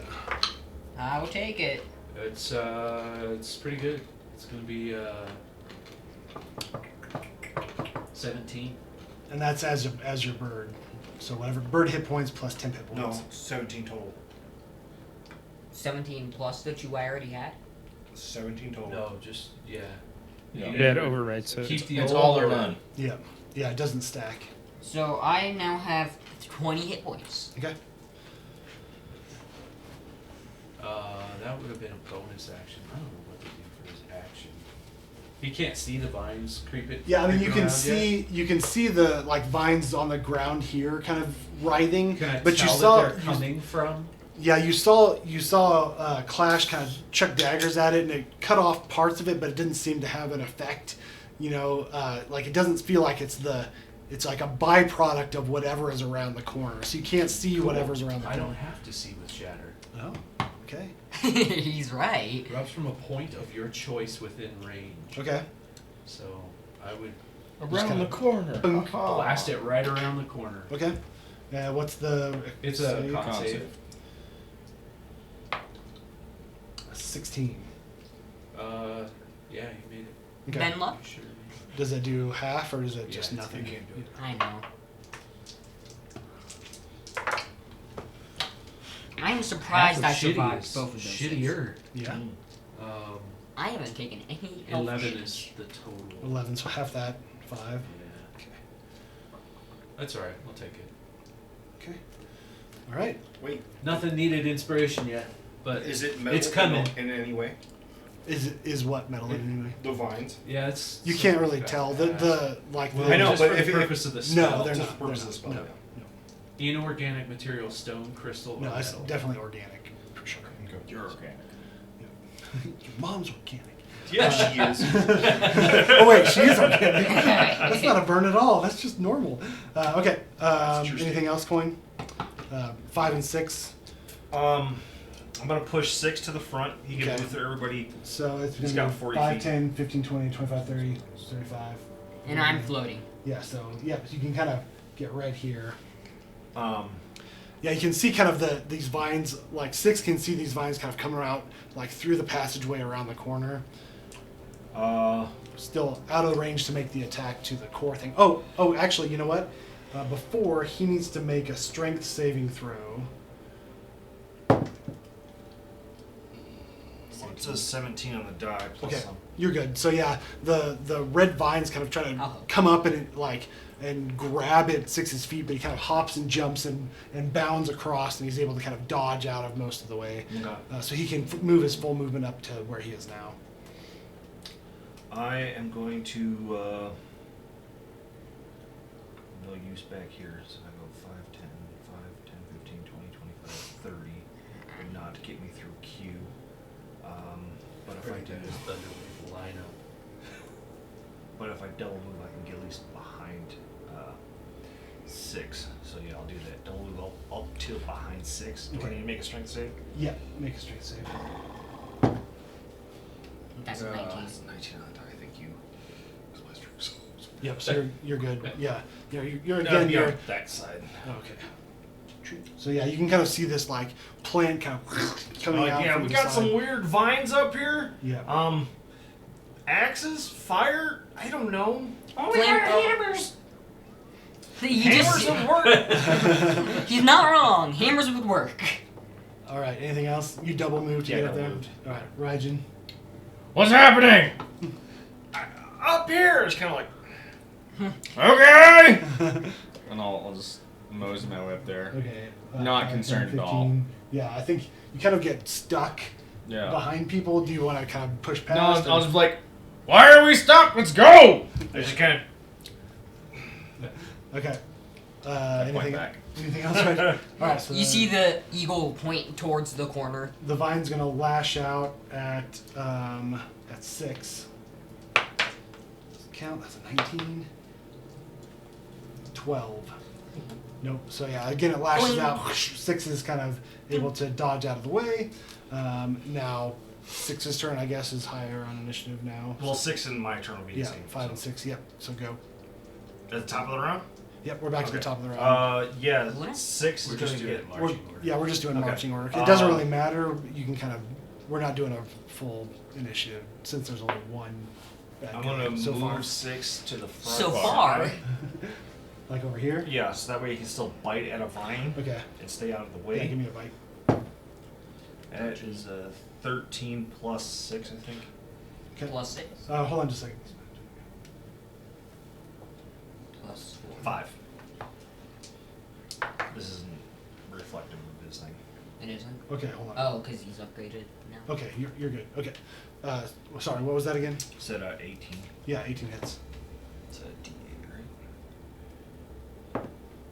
I will take it. It's pretty good. It's gonna be 17. And that's as your bird. So whatever bird hit points plus 10 hit No, points. 17 total. 17 plus that you already had. 17 total. No, just yeah. Yeah. Yeah, it overwrites it. Keep the It's old all or or none. Yeah. Yeah, it doesn't stack. So I now have 20 hit points. Okay. That would have been a bonus action. I don't know what to do for his action. He can't see the vines creep it. Yeah, I mean you creeping can around yet. see the like vines on the ground here kind of writhing. Can I but tell you saw that they're coming from? Yeah, you saw Clash kind of chuck daggers at it, and it cut off parts of it, but it didn't seem to have an effect. You know, like it doesn't feel like it's like a byproduct of whatever is around the corner. So you can't see Cool. whatever's around the I corner. don't have to see with Shatter. Oh, okay, He's right. Rubs from a point of your choice within range. okay. So I would Just Around the kinda corner. bunk. blast it right around the corner. Okay. What's the? It's a save? con save. 16. Yeah, you made it. Okay. Ben luck. You sure? Does it do half or is it just it's- nothing? you can't do it. I know. I'm surprised I Half of shitty survived is both of those. shittier. Yeah. Um, I haven't taken any health 11 damage. is the total. 11, so half that. 5. Yeah. Okay. That's alright, I'll take it. Okay. All right. Wait, Nothing needed inspiration yet, but is it metal it's coming. in any way? Is what metal anyway? The vines? Yeah, it's. You can't really tell. The like the Well, I know, just but for if the it- purpose of the spell. No, they're Just not. for purposes of spell, No, yeah. no. Inorganic material, stone, crystal, No, or it's metal. definitely organic for sure. You're organic. Your mom's organic. Yeah, she is. Oh wait, she is organic. That's not a burn at all. That's just normal. Okay. Anything else, Coin? 5 and 6. I'm gonna push 6 to the front. He can Okay. move through everybody. So it's He's gonna got be 40 5, feet. 10, 15, 20, 25, 30, 35. And I'm floating. Yeah. So yeah, so you can kind of get right here. Um, Yeah, you can see kind of these vines. Like 6 can see these vines kind of coming out like through the passageway around the corner. Still out of the range to make the attack to the core thing. Oh, actually, you know what? Before he needs to make a strength saving throw. it says 17 on the die plus Okay, some. you're good. So yeah, the red vines kind of try to Uh-huh. come up and grab at Six's feet, but he kind of hops and jumps and bounds across, and he's able to kind of dodge out of most of the way. Okay. So he can move his full movement up to where he is now. I am going to no use back here, so I go 5, 10, 15, 20, 25, 30. Would not get me through Q. But if I do But if I double move, I can get at least behind 6. So yeah, I'll do that. Double move, I'll tilt behind 6. Do I Okay. need to make a strength save? Yeah, make a strength save. That's a 19. It's 19 on the die, thank you. That's my strength save. Yep, so you're good. Yeah, you're That'll again. be You're on that side. okay. So yeah, you can kind of see this like plant kind of coming out. Yeah, from we the got side. some weird vines up here. Yeah. Axes, fire. I don't know. Oh, we got hammers. You Hammers just, would work. he's not wrong. Hammers would work. All right. Anything else? You double moved to Yeah, get up there. double moved. All right, Raijin. What's happening? Up here, it's kind of like Okay. And I'll just mows my way up there. Okay. Not 5, 10, concerned at all. 15. Yeah, I think you kind of get stuck Yeah. behind people. Do you want to kind of push No, past? I was just like, why are we stuck? Let's go! I just kind Okay. I point Anything? back. Anything else? Right? All right. So You see the eagle point towards the corner. the vine's gonna lash out at 6. Count. That's a 19. 12. Nope. So yeah, again it lashes Boing. out. 6 is kind of able to dodge out of the way. Now 6's turn, I guess, is higher on initiative now. well, 6 in my turn will be the Yeah, same. 5 and 6. Yep. So go. At the top of the round. Yep. We're back to the Okay. top of the round. Yeah, What? 6 We're is just gonna doing get. marching order. Yeah, we're just doing Okay. marching order. It doesn't really Um, matter. You can kind of. We're not doing a full initiative since there's only one bad I'm guy gonna so move far. 6 to the front. So far. Like over here. Yeah, so that way you can still bite at a vine Okay. and stay out of the Yeah, give way. me a bite. That is a 13 plus 6, I think. Okay. Plus 6. Hold on just a second. Plus 4. 5. This isn't reflective of this thing. It isn't? Okay, hold on. Oh, because he's upgraded now. Okay, you're good. Okay. Sorry, what was that again? Said 18. Yeah, 18 hits. It's a D8, right?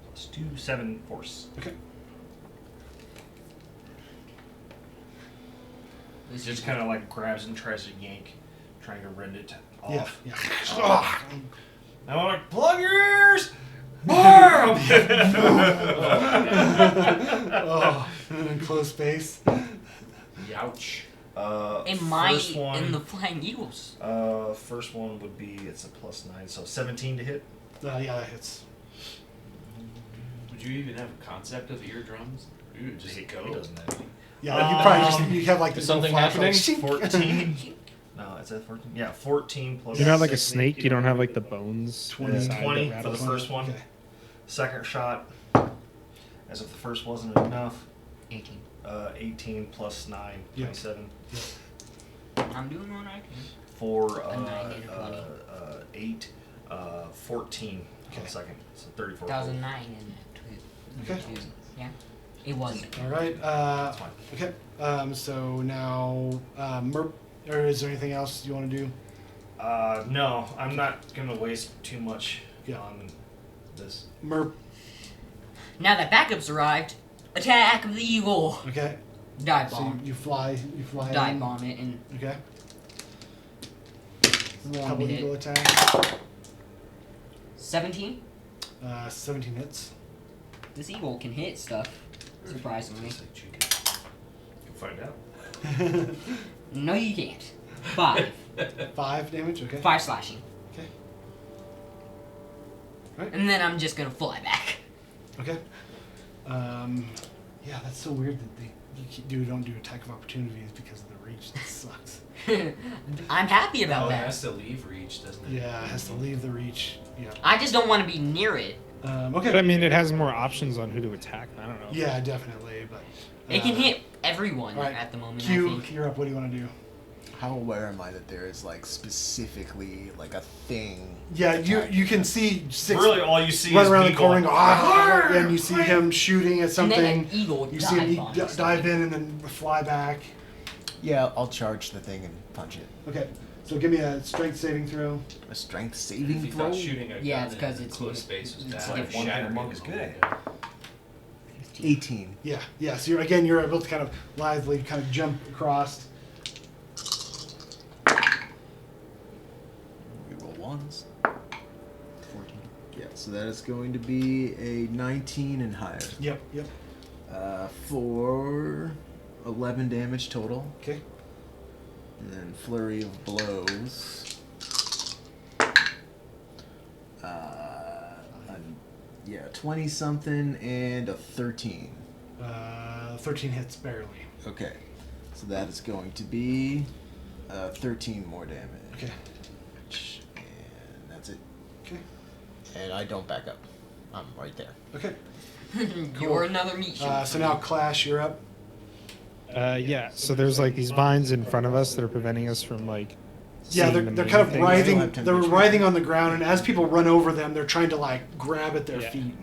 Plus 2, 7 force. Okay. This Just is kind of like grabs and tries to yank, trying to rend it off. Yeah. I'm like, plug your ears! Boom! Oh, in close space. Youch. Am I first one, in the Flying Eagles? first one would be, it's a plus 9, so 17 to hit. Yeah, that hits. Would you even have a concept of eardrums? You would just He go. doesn't have any. Yeah, you probably you have like Is this something little flash, happening? like, 14. No, it's at 14. Yeah, 14 plus. You're not like a 6, snake. You don't have like the bones. 20. inside that 20 for the rattles. first one. Okay. Second shot, as if the first wasn't enough. 18. 18 plus 9, Yeah. 27. I'm doing what I can. For A 9 and a 20. 8, 14 on Okay. the second. So 34. That was a 9 and Okay. 2. Yeah. It wasn't. All right. That's fine. Okay. So now, or is there anything else you want to do? No, I'm not going to waste too much Yeah. on this. Merp. Now that backups arrived, attack of the eagle. Okay. Dive So bomb. you fly. Dive in. bomb it and Okay. one Double hit. eagle attack. 17. 17 hits. This eagle can hit stuff. Surprisingly. It's like chicken. You'll find out. No, you can't. 5. 5 damage. Okay. 5 slashing. Okay. Right. And then I'm just gonna fly back. Okay. Yeah, that's so weird that don't do attack of opportunities because of the reach. That sucks. I'm happy about Oh, it that. has to leave reach, doesn't it? Yeah, it has to leave the reach. Yeah. I just don't want to be near it. Okay. But I mean, it has more options on who to attack. I don't know. Yeah, definitely. But It can hit everyone all right. at the moment, I Q, think. you're up. What do you want to do? How aware am I that there is like specifically like a thing? Yeah, you attacking can us? see 6 Really, all you see run is around the people. corner and go, ah, and you see him shooting at And then something. an eagle You see him dive bomb. dive in and then fly back. Yeah, I'll charge the thing and punch it. Okay, so give me a strength saving throw. A strength If saving you throw. thought shooting a Yeah, gun it's 'cause in it's- close space was it's bad, like one shattering thing a monk it is in good a at. moment. 18. Yeah. So you're able to kind of lithely kind of jump across. We roll ones. 14. Yeah, so that is going to be a 19 and higher. Yep. For 11 damage total. Okay. And then flurry of blows. Yeah, 20 something and a 13. 13 hits barely. Okay, so that is going to be 13 more damage. Okay. And that's it. Okay. And I don't back up. I'm right there. Okay. You're another meat shoot. So now Clash, you're up. Yeah. So there's like these vines in front of us that are preventing us from like. Yeah, seeing the they're main kind of thing. writhing. Still have 10 They're HP. writhing on the ground, and as people run over them, they're trying to like grab at their Yeah. feet.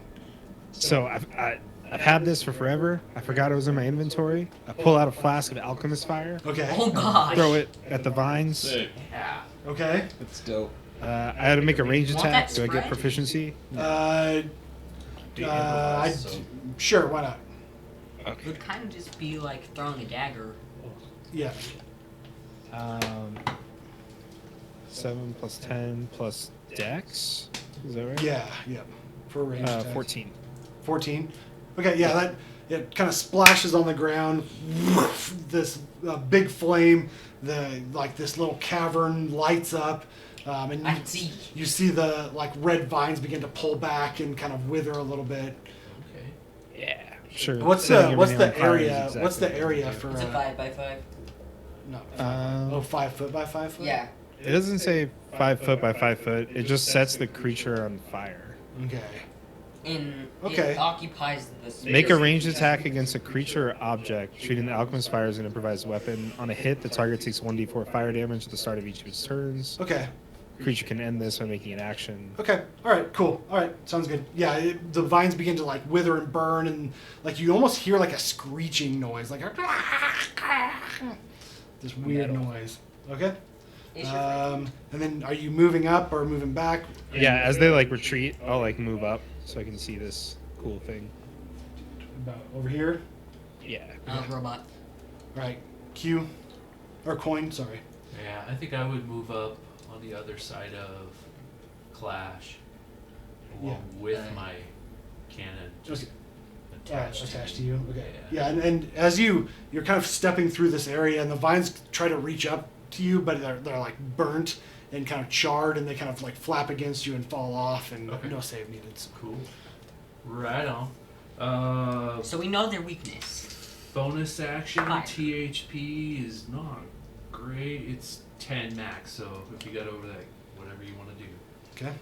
So I've had this for forever. I forgot it was in my inventory. I pull out a flask of alchemist fire, Okay. Oh gosh. throw it at the vines. Sick. Yeah. Okay. It's dope. I had to make a range Want attack. that Do I get spread? proficiency? Sure, why not? It Okay. would kind of just be like throwing a dagger. Yeah. 7 plus 10 plus Dex. Is that right? Yeah. For a range attack. 14. 14. Okay, yeah, that it kind of splashes on the ground. This big flame, this little cavern lights up, and I can see. you see the red vines begin to pull back and kind of wither a little bit. Okay. Yeah. Sure. What's setting the everything on fire is area? What's the exactly area what for? It's a 5x5. No. 5 foot by 5 foot. Yeah. It doesn't say 5 foot by 5 foot. It just sets the creature on fire. Okay. And Okay. it occupies the space. Make a ranged attack against a creature or object. Treating the alchemist fire as an improvised weapon. On a hit, the target takes 1d4 fire damage at the start of each of its turns. Okay. Creature can end this by making an action. Okay. All right. Cool. All right. Sounds good. Yeah. The vines begin to wither and burn, and you almost hear a screeching noise, this weird noise. Okay. And then are you moving up or moving back? Yeah, as they retreat, I'll move up so I can see this cool thing. About over here. Yeah. Robot. All right. Q or coin. Sorry. Yeah, I think I would move up on the other side of Clash, along with my cannon. Just Attached to you. Okay. Yeah. Yeah. And as you're kind of stepping through this area, and the vines try to reach up to you, but they're burnt and kind of charred, and they kind of flap against you and fall off, and Okay. no save needed. So. Cool. Right on. So we know their weakness. Bonus action Fire. THP is not great. It's 10 max, so if you got over that, whatever you want to do. Okay.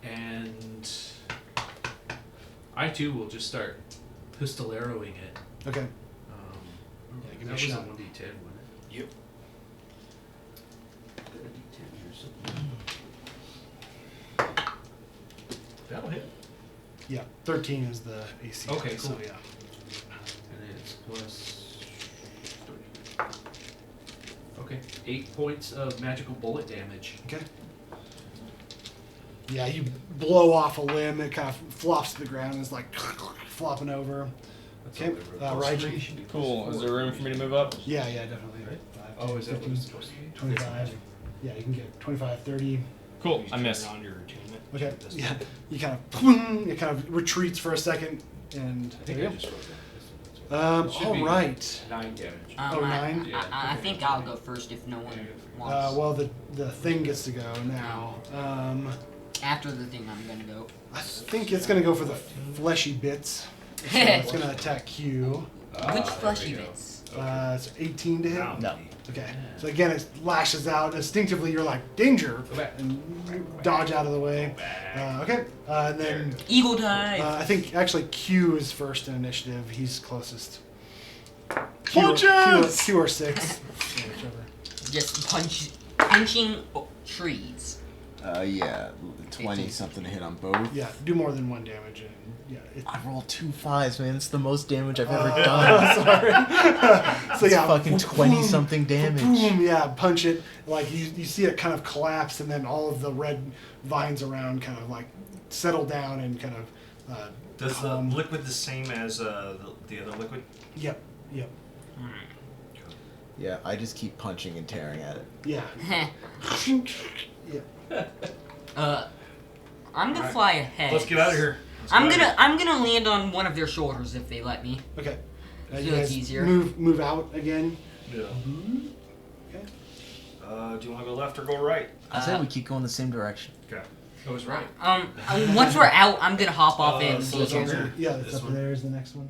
And I too will just start pistol arrowing it. Okay. That give me a was shot. a 1d10, wasn't it? Yep. Got a d10 here somewhere. That'll hit. Yeah. 13 is the AC. Okay, So cool. yeah. And it's plus 3. Okay, 8 points of magical bullet damage. Okay. Yeah, you blow off a limb. It kind of flops to the ground. And is flopping over. That's Okay. all they wrote. Raiji. Cool. Is there room for me to move up? Yeah, definitely. Right. 5, Oh, is that what 15, it's supposed to be? 25. Yeah, you can get 25, 30. Cool. I missed. On your attunement. Okay. Yeah. You kind of retreats for a second, and I there think you I go. just wrote that. It should All be right. 9 damage. Oh, 9? Yeah. I think I'll go first if no one wants. Well, the thing gets to go now. After the thing, I'm gonna go. I think it's gonna go for the fleshy bits. So it's gonna attack Q. Which fleshy bits? It's 18 to hit. No. Okay. So again, it lashes out. Instinctively, you're like, danger! Go back. And you dodge out of the way. Okay. And then Eagle dive. I think actually Q is first in initiative. He's closest. Punches! Q or 6. Yeah, whichever. Just punching trees. Yeah, 20 something to hit on both. Yeah, do more than 1 damage. And yeah, I rolled 2 5s, man. It's the most damage I've ever done. sorry. So It's yeah, fucking boom, 20 something damage. Boom, yeah, punch it. You see it kind of collapse, and then all of the red vines around kind of settle down and kind of. Does the liquid the same as the other liquid? Yep. Yeah, I just keep punching and tearing at it. Yeah. Yeah. I'm gonna fly ahead. Let's get out of here. I'm gonna land on one of their shoulders if they let me. Okay. So You it's guys easier. Move out again. Yeah. Okay. Do you want to go left or go right? I said we keep going the same direction. Okay. I was right. Once we're out, I'm gonna hop off in. so the it's over other. here. Yeah, This up one? there is the next one.